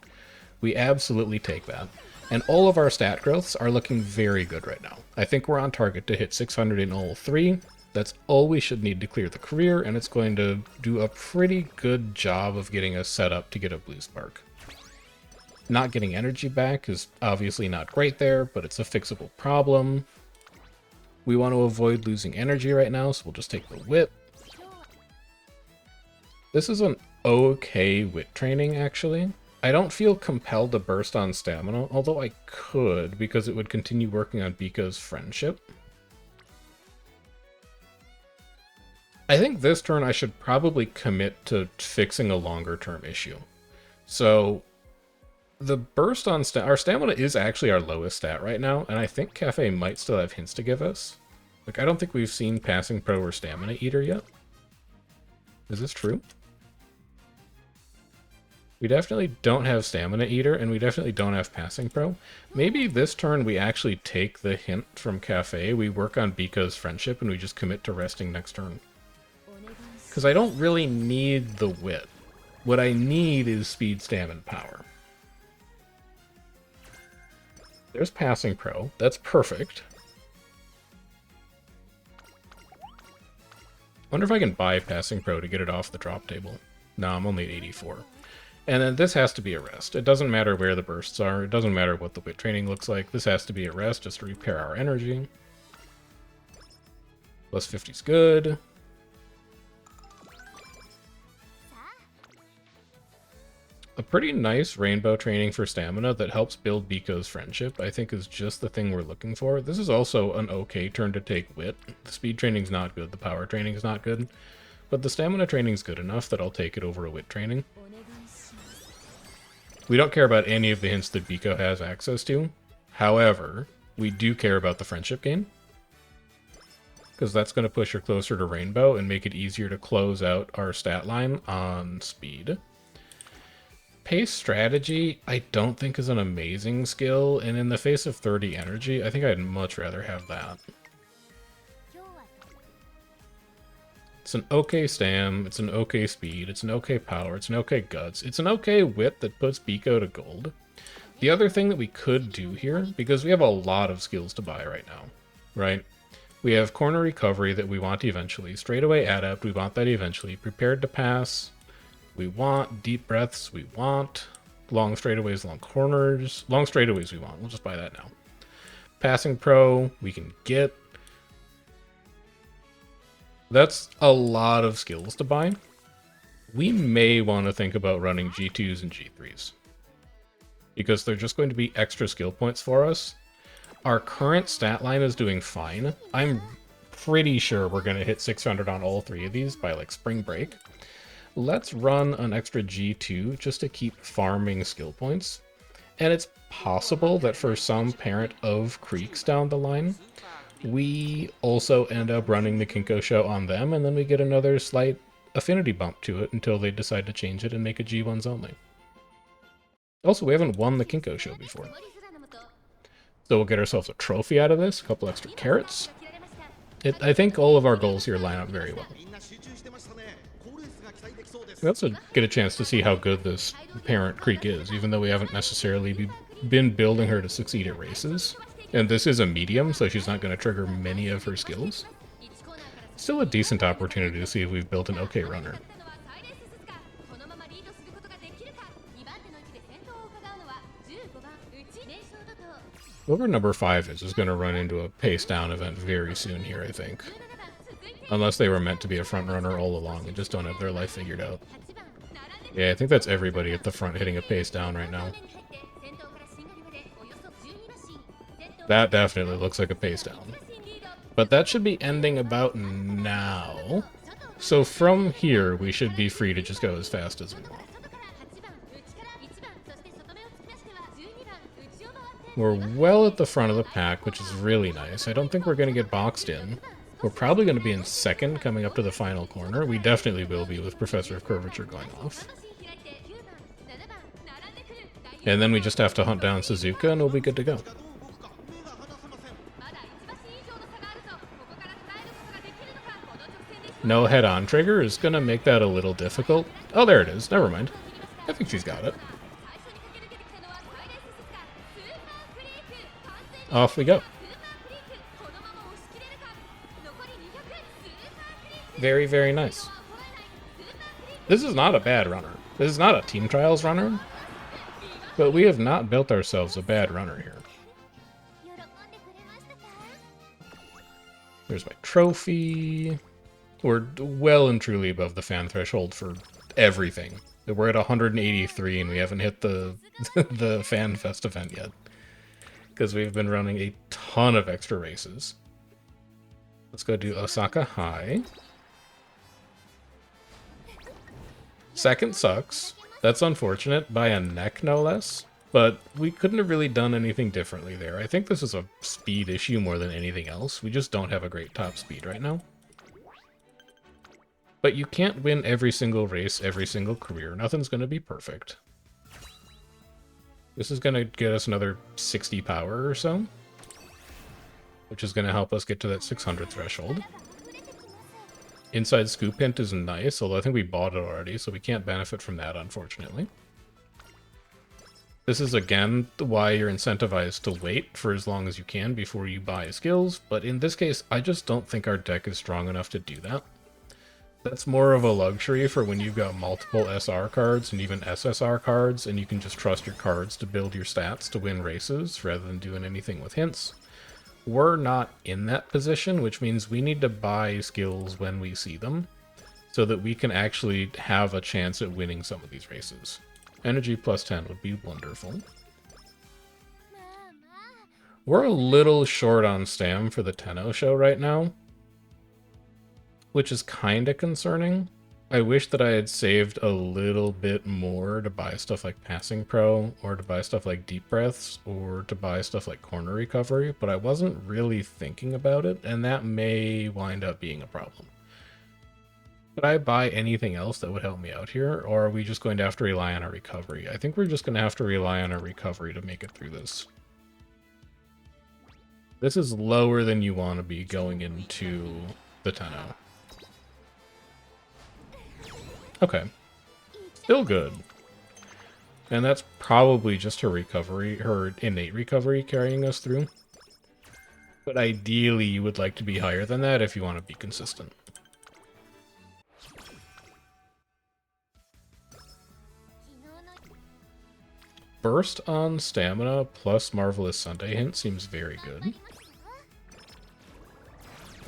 We absolutely take that. And all of our stat growths are looking very good right now. I think we're on target to hit 600 in all 3. That's all we should need to clear the career, and it's going to do a pretty good job of getting us set up to get a blue spark. Not getting energy back is obviously not great there, but it's a fixable problem. We want to avoid losing energy right now, so we'll just take the whip. This is an okay wit training, actually. I don't feel compelled to burst on stamina, although I could, because it would continue working on Biko's friendship. I think this turn I should probably commit to fixing a longer term issue. So the burst on our stamina is actually our lowest stat right now, and I think Cafe might still have hints to give us. Like, I don't think we've seen Passing Pro or Stamina Eater yet. Is this true? We definitely don't have Stamina Eater, and we definitely don't have Passing Pro. Maybe this turn we actually take the hint from Cafe, we work on Biko's friendship, and we just commit to resting next turn. Because I don't really need the wit. What I need is speed, stamina, power. There's Passing Pro. That's perfect. Wonder if I can buy Passing Pro to get it off the drop table. No, I'm only at 84. And then this has to be a rest. It doesn't matter where the bursts are. It doesn't matter what the wit training looks like. This has to be a rest just to repair our energy. Plus 50 is good. A pretty nice rainbow training for stamina that helps build Biko's friendship, I think, is just the thing we're looking for. This is also an okay turn to take wit. The speed training's not good, the power training's not good, but the stamina training's good enough that I'll take it over a wit training. We don't care about any of the hints that Biko has access to. However, we do care about the friendship gain, because that's going to push her closer to rainbow and make it easier to close out our stat line on speed. Pace strategy, I don't think is an amazing skill, and in the face of 30 energy, I think I'd much rather have that. It's an okay stam, it's an okay speed, it's an okay power, it's an okay guts, it's an okay wit that puts Biko to gold. The other thing that we could do here, because we have a lot of skills to buy right now, right? We have corner recovery that we want eventually, straightaway adept, we want that eventually, prepared to pass, we want deep breaths, we want long straightaways, long corners, long straightaways we want, we'll just buy that now. Passing Pro, we can get. That's a lot of skills to buy. We may want to think about running G2s and G3s, because they're just going to be extra skill points for us. Our current stat line is doing fine. I'm pretty sure we're going to hit 600 on all three of these by like spring break. Let's run an extra G2 just to keep farming skill points. And it's possible that for some parent of Creeks down the line, we also end up running the Kinko show on them, and then we get another slight affinity bump to it until they decide to change it and make it G1s only. Also, we haven't won the Kinko show before. So we'll get ourselves a trophy out of this, a couple extra carrots. I think all of our goals here line up very well. We also get a chance to see how good this parent Creek is, even though we haven't necessarily been building her to succeed at races. And this is a medium, so she's not going to trigger many of her skills. Still a decent opportunity to see if we've built an okay runner. Whoever number 5 is going to run into a pace down event very soon here, I think. Unless they were meant to be a front runner all along and just don't have their life figured out. Yeah, I think that's everybody at the front hitting a pace down right now. That definitely looks like a pace down. But that should be ending about now. So from here, we should be free to just go as fast as we want. We're well at the front of the pack, which is really nice. I don't think we're going to get boxed in. We're probably going to be in second coming up to the final corner. We definitely will be with Professor of Curvature going off. And then we just have to hunt down Suzuka and we'll be good to go. No head-on trigger is going to make that a little difficult. Oh, there it is. Never mind. I think she's got it. Off we go. Very, very nice. This is not a bad runner. This is not a Team Trials runner. But we have not built ourselves a bad runner here. There's my trophy. We're well and truly above the fan threshold for everything. We're at 183 and we haven't hit the the Fan Fest event yet. Because we've been running a ton of extra races. Let's go do Osaka High. Second sucks. That's unfortunate, by a neck no less. But we couldn't have really done anything differently there. I think this is a speed issue more than anything else. We just don't have a great top speed right now. But you can't win every single race, every single career. Nothing's going to be perfect. This is going to get us another 60 power or so, which is going to help us get to that 600 threshold. Inside scoop hint is nice, although I think we bought it already, so we can't benefit from that, unfortunately. This is, again, why you're incentivized to wait for as long as you can before you buy skills, but in this case, I just don't think our deck is strong enough to do that. That's more of a luxury for when you've got multiple SR cards and even SSR cards, and you can just trust your cards to build your stats to win races, rather than doing anything with hints. We're not in that position, which means we need to buy skills when we see them, so that we can actually have a chance at winning some of these races. Energy plus 10 would be wonderful. We're a little short on stam for the Tenno show right now, which is kind of concerning. I wish that I had saved a little bit more to buy stuff like Passing Pro, or to buy stuff like Deep Breaths, or to buy stuff like Corner Recovery, but I wasn't really thinking about it, and that may wind up being a problem. Could I buy anything else that would help me out here, or are we just going to have to rely on our recovery? I think we're just going to have to rely on our recovery to make it through this. This is lower than you want to be going into the Tenno. Okay. Still good. And that's probably just her recovery, her innate recovery carrying us through. But ideally, you would like to be higher than that if you want to be consistent. Burst on stamina plus Marvelous Sunday hint seems very good.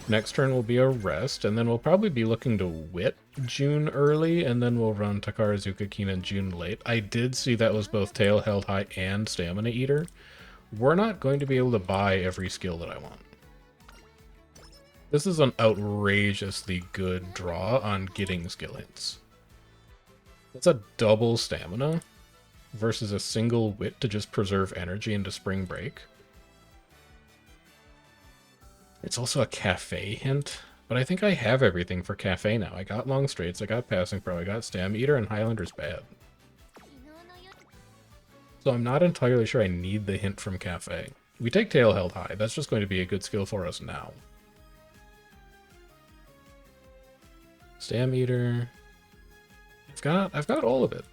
Next turn will be a rest, and then we'll probably be looking to Wit June early, and then we'll run Takarazuka Kinan June late. I did see that was both Tail Held High and Stamina Eater. We're not going to be able to buy every skill that I want. This is an outrageously good draw on getting skill hits. It's a double Stamina versus a single Wit to just preserve energy into Spring Break. It's also a Cafe hint, but I think I have everything for Cafe now. I got Long Straights, I got Passing Pro, I got Stam Eater, and Highlander's bad. So I'm not entirely sure I need the hint from Cafe. We take Tail Held High, that's just going to be a good skill for us now. Stam Eater. I've got all of it.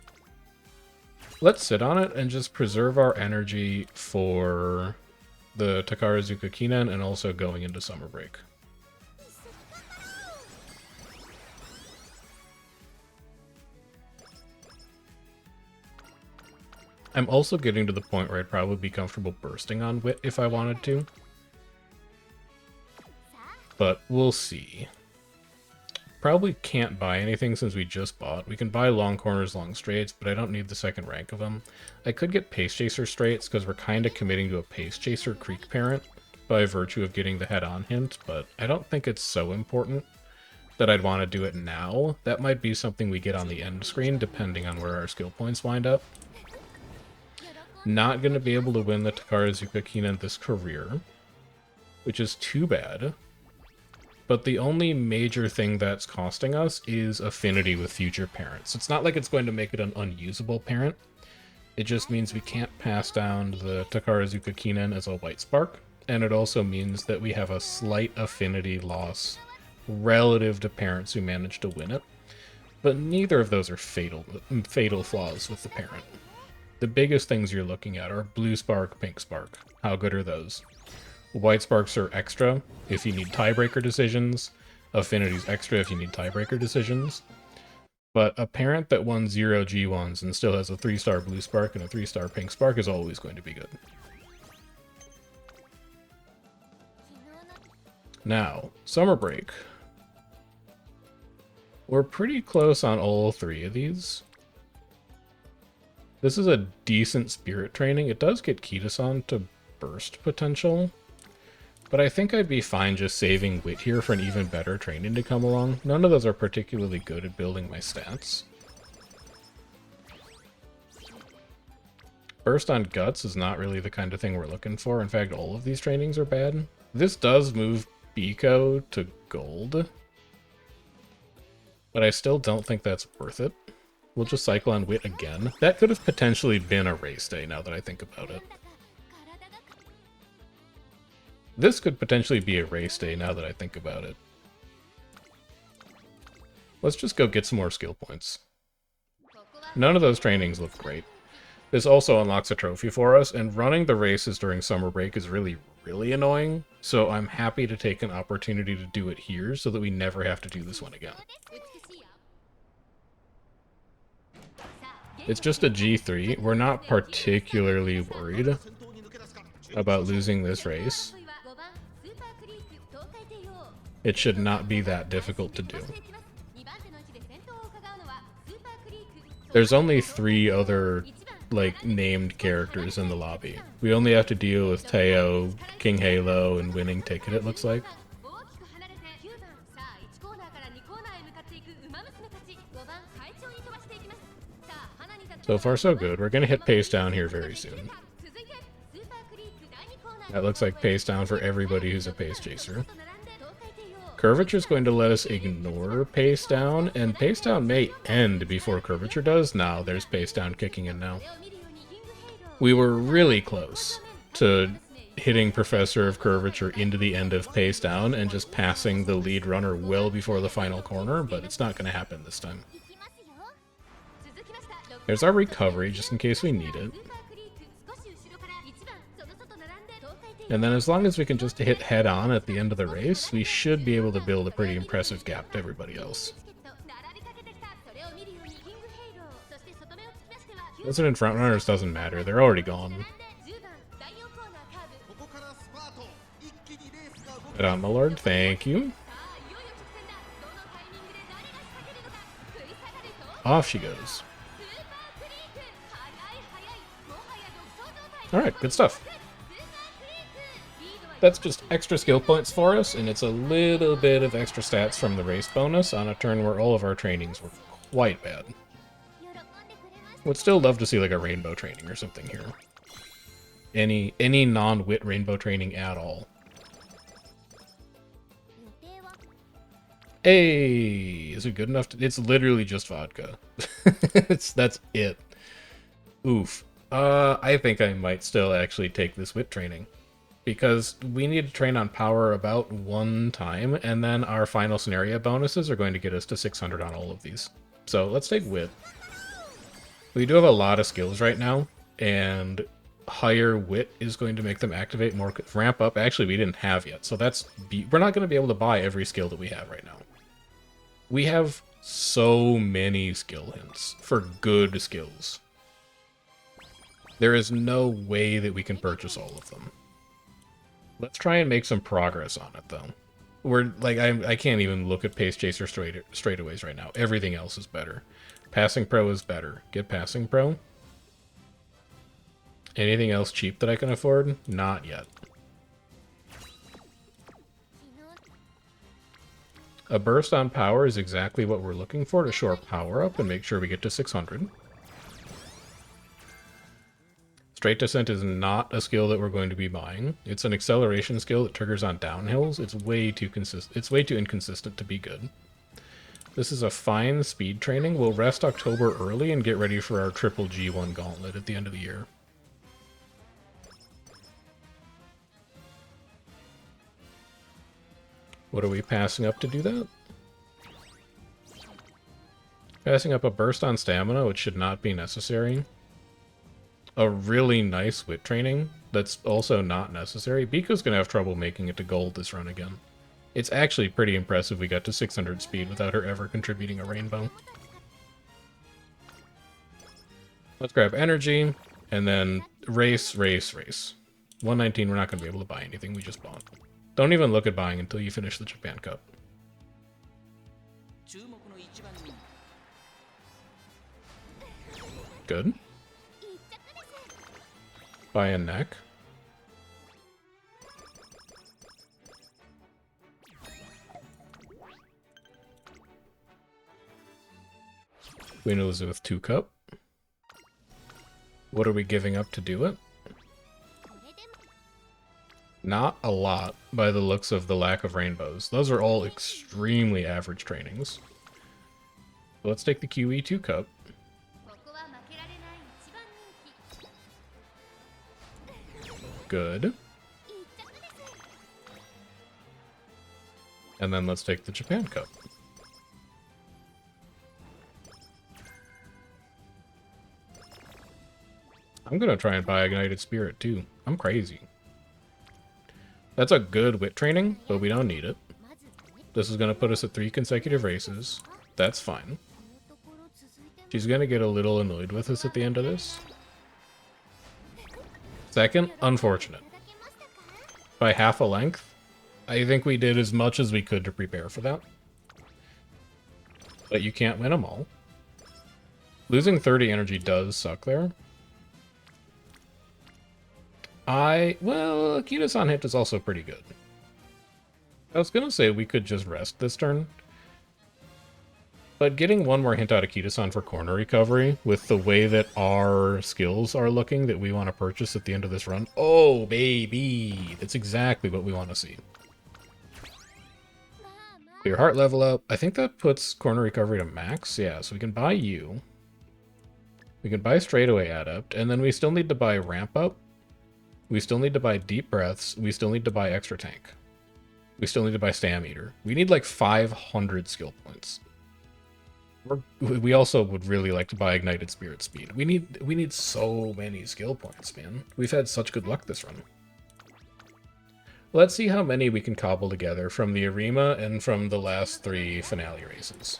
Let's sit on it and just preserve our energy for the Takarazuka Kinan and also going into summer break. I'm also getting to the point where I'd probably be comfortable bursting on Wit if I wanted to. But we'll see. Probably can't buy anything since we just bought. We can buy Long Corners, Long Straights, but I don't need the second rank of them. I could get Pace Chaser Straights because we're kind of committing to a Pace Chaser Creek Parent by virtue of getting the head-on hint, but I don't think it's so important that I'd want to do it now. That might be something we get on the end screen depending on where our skill points wind up. Not going to be able to win the Takarazuka Kinan this career, which is too bad. But the only major thing that's costing us is affinity with future parents. It's not like it's going to make it an unusable parent. It just means we can't pass down the Takarazuka Kinan as a White Spark, and it also means that we have a slight affinity loss relative to parents who manage to win it. But neither of those are fatal flaws with the parent. The biggest things you're looking at are Blue Spark, Pink Spark. How good are those? White Sparks are extra if you need tiebreaker decisions. Affinity's extra if you need tiebreaker decisions. But a parent that won 0 G1s and still has a 3-star Blue Spark and a 3-star Pink Spark is always going to be good. Now, summer break. We're pretty close on all 3 of these. This is a decent spirit training. It does get Kita-san to burst potential. But I think I'd be fine just saving Wit here for an even better training to come along. None of those are particularly good at building my stats. Burst on Guts is not really the kind of thing we're looking for. In fact, all of these trainings are bad. This does move Biko to gold, but I still don't think that's worth it. We'll just cycle on Wit again. That could have potentially been a race day now that I think about it. This could potentially be a race day now that I think about it. Let's just go get some more skill points. None of those trainings look great. This also unlocks a trophy for us, and running the races during summer break is really, really annoying, so I'm happy to take an opportunity to do it here so that we never have to do this one again. It's just a G3. We're not particularly worried about losing this race. It should not be that difficult to do. There's only 3 other, like, named characters in the lobby. We only have to deal with Teo, King Halo, and Winning Ticket, it looks like. So far, so good. We're going to hit pace down here very soon. That looks like pace down for everybody who's a pace chaser. Curvature is going to let us ignore pace down, and pace down may end before curvature does. Now there's pace down kicking in now. We were really close to hitting Professor of Curvature into the end of pace down and just passing the lead runner well before the final corner, but it's not going to happen this time. There's our recovery, just in case we need it. And then as long as we can just hit head-on at the end of the race, we should be able to build a pretty impressive gap to everybody else. Resident Frontrunners doesn't matter, they're already gone. Head on, my lord, thank you. Off she goes. Alright, good stuff. That's just extra skill points for us, and it's a little bit of extra stats from the race bonus on a turn where all of our trainings were quite bad. Would still love to see like a rainbow training or something here. Any non-wit rainbow training at all. Hey, is it good enough to... It's literally just vodka. That's it. Oof. I think I might still actually take this wit training. Because we need to train on power about 1 time, and then our final scenario bonuses are going to get us to 600 on all of these. So let's take wit. We do have a lot of skills right now, and higher wit is going to make them activate more, ramp up. Actually, we didn't have yet, so we're not going to be able to buy every skill that we have right now. We have so many skill hints for good skills. There is no way that we can purchase all of them. Let's try and make some progress on it, though. We're like, I can't even look at Pace Chaser straightaways right now. Everything else is better. Passing Pro is better. Get Passing Pro. Anything else cheap that I can afford? Not yet. A burst on power is exactly what we're looking for to shore power up and make sure we get to 600. Straight Descent is not a skill that we're going to be buying. It's an acceleration skill that triggers on downhills. It's way too inconsistent to be good. This is a fine speed training. We'll rest October early and get ready for our triple G1 gauntlet at the end of the year. What are we passing up to do that? Passing up a burst on stamina, which should not be necessary. A really nice wit training that's also not necessary. Biko's going to have trouble making it to gold this run again. It's actually pretty impressive we got to 600 speed without her ever contributing a rainbow. Let's grab energy, and then race. 119, we're not going to be able to buy anything we just bought. Don't even look at buying until you finish the Japan Cup. Good. Buy a neck. Queen Elizabeth 2 cup. What are we giving up to do it? Not a lot, by the looks of the lack of rainbows. Those are all extremely average trainings. Let's take the QE2 cup. Good. And then let's take the Japan cup. I'm gonna try and buy Ignited Spirit too. I'm crazy. That's a good wit training, but we don't need it. This is gonna put us at 3 consecutive races. That's fine. She's gonna get a little annoyed with us at the end of this. Second, unfortunate. By half a length, I think we did as much as we could to prepare for that. But you can't win them all. Losing 30 energy does suck there. Well, Akita-san hit is also pretty good. I was gonna say we could just rest this turn. But getting one more hint out of Akita-san for corner recovery, with the way that our skills are looking that we want to purchase at the end of this run. Oh, baby! That's exactly what we want to see. Clear heart level up. I think that puts corner recovery to max. Yeah, so we can buy you. We can buy straightaway adept, and then we still need to buy ramp up. We still need to buy deep breaths. We still need to buy extra tank. We still need to buy stam eater. We need like 500 skill points. We also would really like to buy ignited spirit speed. We need so many skill points, man. We've had such good luck this run. Let's see how many we can cobble together from the Arima and from the last 3 finale races.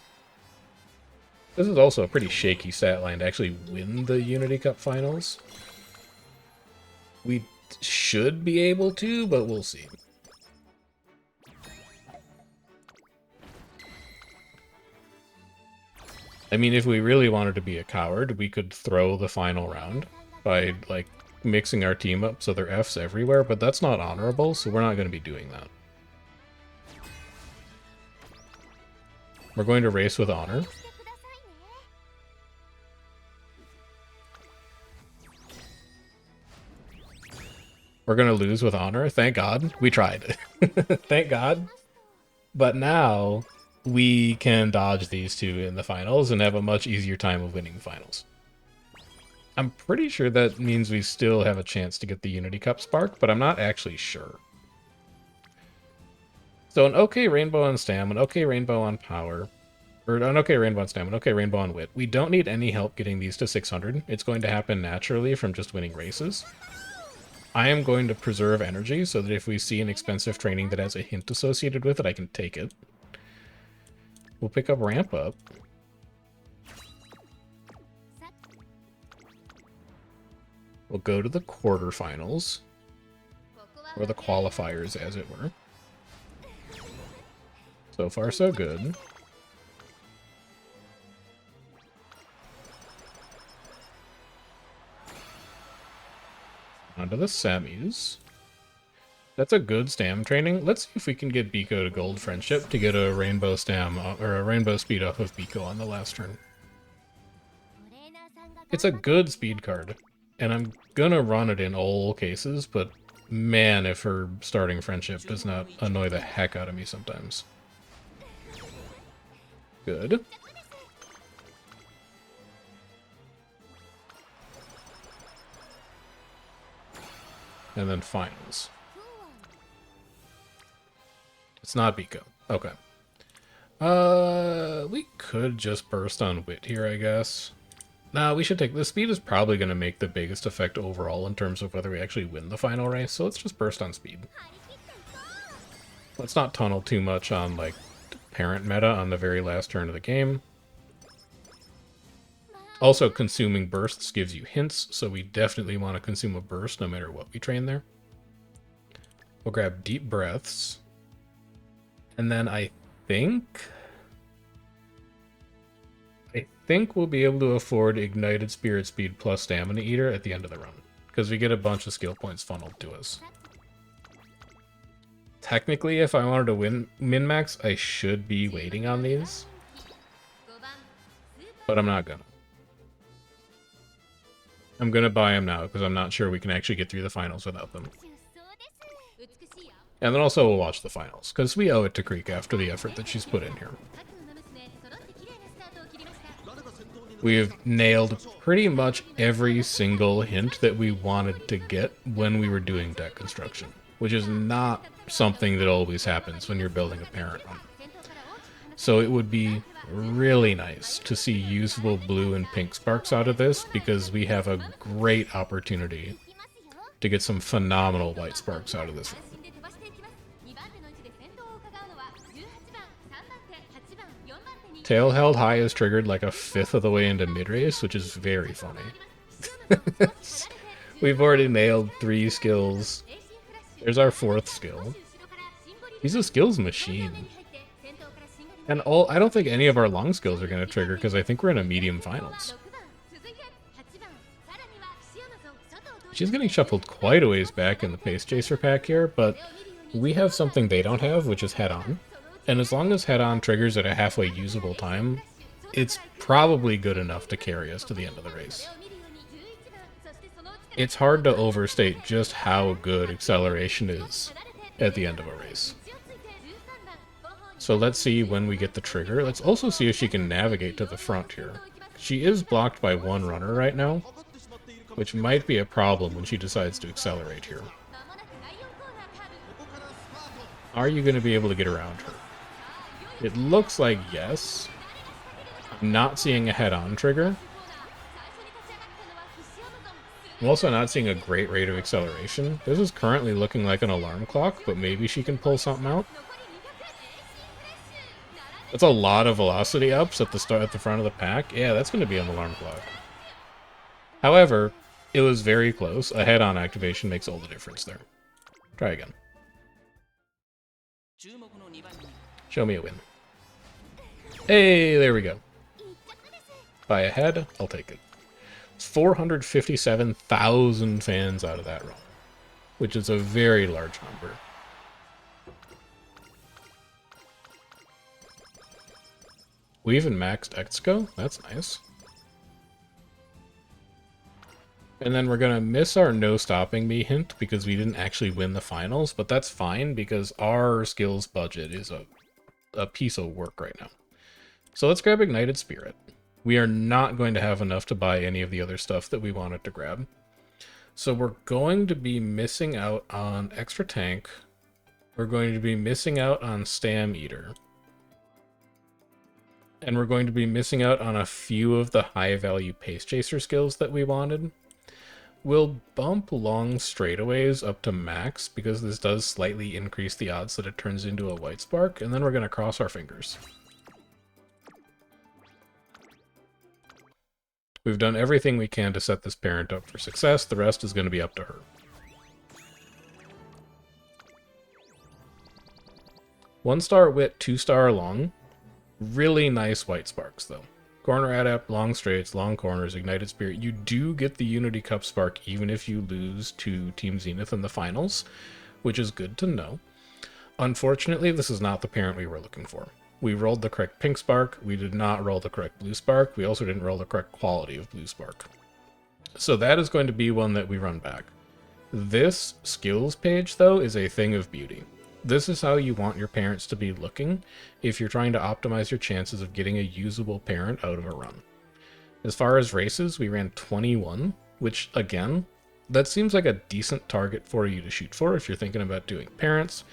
This is also a pretty shaky stat line to actually win the Unity Cup finals. We should be able to, but we'll see. I mean, if we really wanted to be a coward, we could throw the final round by, like, mixing our team up so they're Fs everywhere, but that's not honorable, so we're not going to be doing that. We're going to race with honor. We're going to lose with honor. Thank God. We tried. Thank God. But now we can dodge these two in the finals and have a much easier time of winning finals. I'm pretty sure that means we still have a chance to get the Unity Cup spark, but I'm not actually sure. So an okay rainbow on stam, an okay rainbow on power, or an okay rainbow on stam, an okay rainbow on wit. We don't need any help getting these to 600. It's going to happen naturally from just winning races. I am going to preserve energy so that if we see an expensive training that has a hint associated with it, I can take it. We'll pick up ramp up. We'll go to the quarterfinals, or the qualifiers, as it were. So far, so good. On to the semis. That's a good stam training. Let's see if we can get Biko to gold friendship to get a rainbow stam, or a rainbow speed off of Biko on the last turn. It's a good speed card, and I'm gonna run it in all cases, but man, if her starting friendship does not annoy the heck out of me sometimes. Good. And then finals. It's not Biko. Okay. We could just burst on wit here, I guess. Nah, we should take... The speed is probably going to make the biggest effect overall in terms of whether we actually win the final race, so let's just burst on speed. Let's not tunnel too much on, like, parent meta on the very last turn of the game. Also, consuming bursts gives you hints, so we definitely want to consume a burst no matter what we train there. We'll grab deep breaths. And then I think we'll be able to afford Ignited Spirit Speed plus Stamina Eater at the end of the run, because we get a bunch of skill points funneled to us. Technically, if I wanted to win min-max, I should be waiting on these, but I'm not gonna. I'm gonna buy them now because I'm not sure we can actually get through the finals without them. And then also we'll watch the finals, because we owe it to Creek after the effort that she's put in here. We've nailed pretty much every single hint that we wanted to get when we were doing deck construction, which is not something that always happens when you're building a parent run. So it would be really nice to see usable blue and pink sparks out of this, because we have a great opportunity to get some phenomenal white sparks out of this run. Tail held high is triggered like a fifth of the way into mid-race, which is very funny. We've already nailed 3 skills. There's our 4th skill. He's a skills machine. And I don't think any of our long skills are going to trigger, because I think we're in a medium finals. She's getting shuffled quite a ways back in the Pace Chaser pack here, but we have something they don't have, which is head-on. And as long as head-on triggers at a halfway usable time, it's probably good enough to carry us to the end of the race. It's hard to overstate just how good acceleration is at the end of a race. So let's see when we get the trigger. Let's also see if she can navigate to the front here. She is blocked by 1 runner right now, which might be a problem when she decides to accelerate here. Are you going to be able to get around her? It looks like yes. I'm not seeing a head-on trigger. I'm also not seeing a great rate of acceleration. This is currently looking like an alarm clock, but maybe she can pull something out. That's a lot of velocity ups at the front of the pack. Yeah, that's going to be an alarm clock. However, it was very close. A head-on activation makes all the difference there. Try again. Show me a win. Hey, there we go. By a head, I'll take it. It's 457,000 fans out of that run, which is a very large number. We even maxed Exco? That's nice. And then we're going to miss our no stopping me hint because we didn't actually win the finals, but that's fine because our skills budget is a piece of work right now. So let's grab Ignited Spirit. We are not going to have enough to buy any of the other stuff that we wanted to grab. So we're going to be missing out on Extra Tank. We're going to be missing out on Stam Eater. And we're going to be missing out on a few of the high-value Pace Chaser skills that we wanted. We'll bump long straightaways up to max, because this does slightly increase the odds that it turns into a white spark, and then we're going to cross our fingers. We've done everything we can to set this parent up for success. The rest is going to be up to her. 1-star wit, 2-star long. Really nice white sparks, though. Corner adept, long straights, long corners, ignited spirit. You do get the Unity Cup spark even if you lose to Team Zenith in the finals, which is good to know. Unfortunately, this is not the parent we were looking for. We rolled the correct pink spark. We did not roll the correct blue spark. We also didn't roll the correct quality of blue spark. So that is going to be one that we run back. This skills page, though, is a thing of beauty. This is how you want your parents to be looking if you're trying to optimize your chances of getting a usable parent out of a run. As far as races, we ran 21, which, again, that seems like a decent target for you to shoot for if you're thinking about doing parents.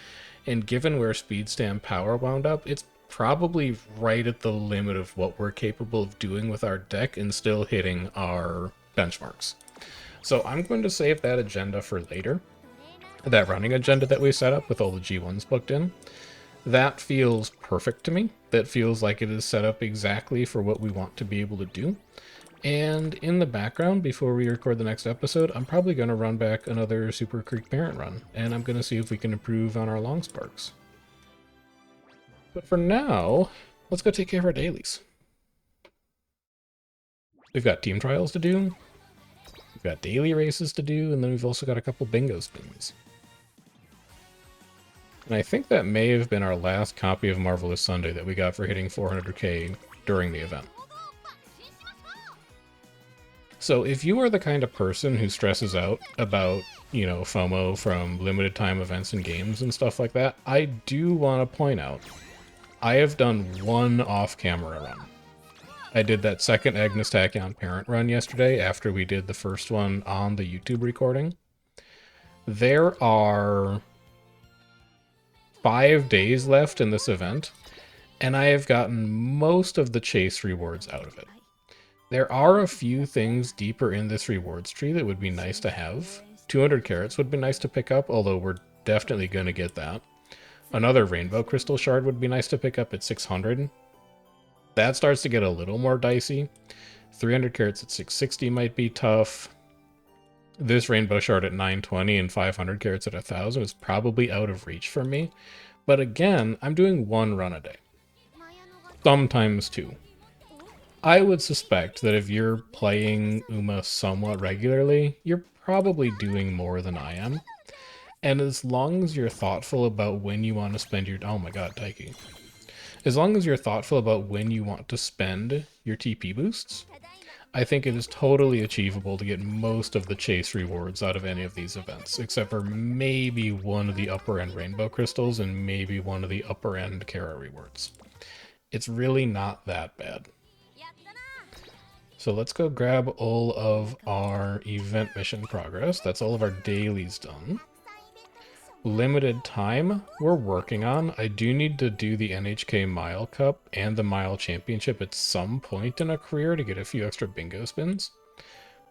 And given where Speed Stam Power wound up, it's probably right at the limit of what we're capable of doing with our deck and still hitting our benchmarks. So I'm going to save that agenda for later. That running agenda that we set up with all the G1s booked in. That feels perfect to me. That feels like it is set up exactly for what we want to be able to do. And in the background, before we record the next episode, I'm probably going to run back another Super Creek parent run. And I'm going to see if we can improve on our long sparks. But for now, let's go take care of our dailies. We've got team trials to do. We've got daily races to do. And then we've also got a couple bingo spins. And I think that may have been our last copy of Marvelous Sunday that we got for hitting 400k during the event. So if you are the kind of person who stresses out about, you know, FOMO from limited time events and games and stuff like that, I do want to point out, I have done one off-camera run. I did that second Agnes Tachyon parent run yesterday after we did the first one on the YouTube recording. There are 5 days left in this event, and I have gotten most of the chase rewards out of it. There are a few things deeper in this rewards tree that would be nice to have. 200 carrots would be nice to pick up, although we're definitely going to get that. Another rainbow crystal shard would be nice to pick up at 600. That starts to get a little more dicey. 300 carrots at 660 might be tough. This rainbow shard at 920 and 500 carrots at 1000 is probably out of reach for me. But again, I'm doing one run a day. Sometimes two. I would suspect that if you're playing Uma somewhat regularly, you're probably doing more than I am. And as long as you're thoughtful about when you want to spend your... Oh my god, Taiki. As long as you're thoughtful about when you want to spend your TP boosts, I think it is totally achievable to get most of the chase rewards out of any of these events, except for maybe one of the upper end rainbow crystals and maybe one of the upper end Kara rewards. It's really not that bad. So let's go grab all of our event mission progress. That's all of our dailies done. Limited time we're working on. I do need to do the NHK Mile Cup and the Mile Championship at some point in a career to get a few extra bingo spins.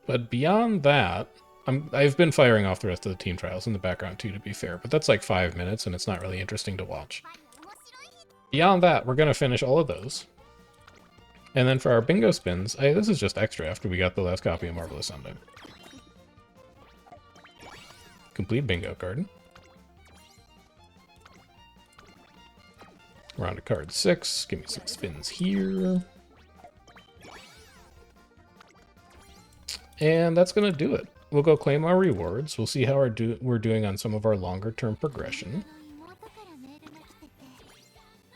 But beyond that, I've been firing off the rest of the team trials in the background too, to be fair, but that's like 5 minutes and it's not really interesting to watch. Beyond that, we're going to finish all of those. And then for our bingo spins, this is just extra after we got the last copy of Marvelous Sunday. Complete bingo card. We're on to card 6. Give me some spins here. And that's going to do it. We'll go claim our rewards. We'll see how we're doing on some of our longer term progression.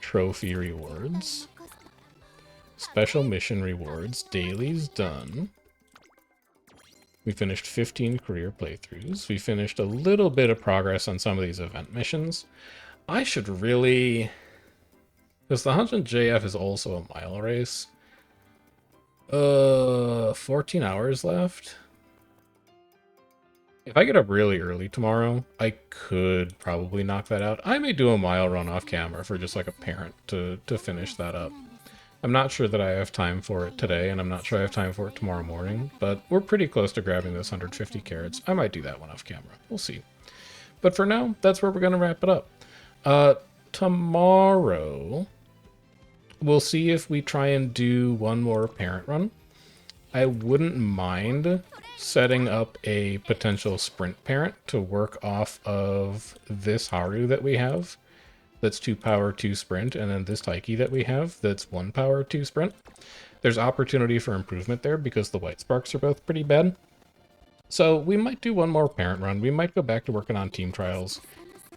Trophy rewards. Special mission rewards. Dailies done. We finished 15 career playthroughs. We finished a little bit of progress on some of these event missions. I should really... Because the 100 JF is also a mile race. 14 hours left. If I get up really early tomorrow, I could probably knock that out. I may do a mile run off camera for just like a parent to finish that up. I'm not sure that I have time for it today, and I'm not sure I have time for it tomorrow morning, but we're pretty close to grabbing this 150 carats. I might do that one off camera. We'll see. But for now, that's where we're going to wrap it up. Tomorrow... we'll see if we try and do one more parent run. I wouldn't mind setting up a potential sprint parent to work off of this Haru that we have. That's 2 power, 2 sprint, and then this Taiki that we have that's 1 power, 2 sprint. There's opportunity for improvement there because the white sparks are both pretty bad. So we might do one more parent run. We might go back to working on team trials.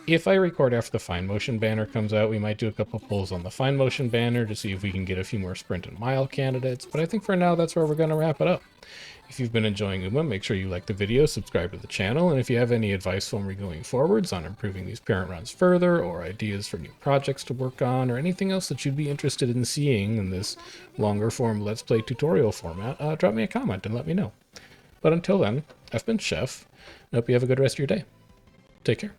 If I record after the Fine Motion banner comes out, we might do a couple pulls on the Fine Motion banner to see if we can get a few more sprint and mile candidates, but I think for now that's where we're going to wrap it up. If you've been enjoying Uma, make sure you like the video, subscribe to the channel, and if you have any advice for me going forwards on improving these parent runs further, or ideas for new projects to work on, or anything else that you'd be interested in seeing in this longer form Let's Play tutorial format, drop me a comment and let me know. But until then, I've been Chef, and I hope you have a good rest of your day. Take care.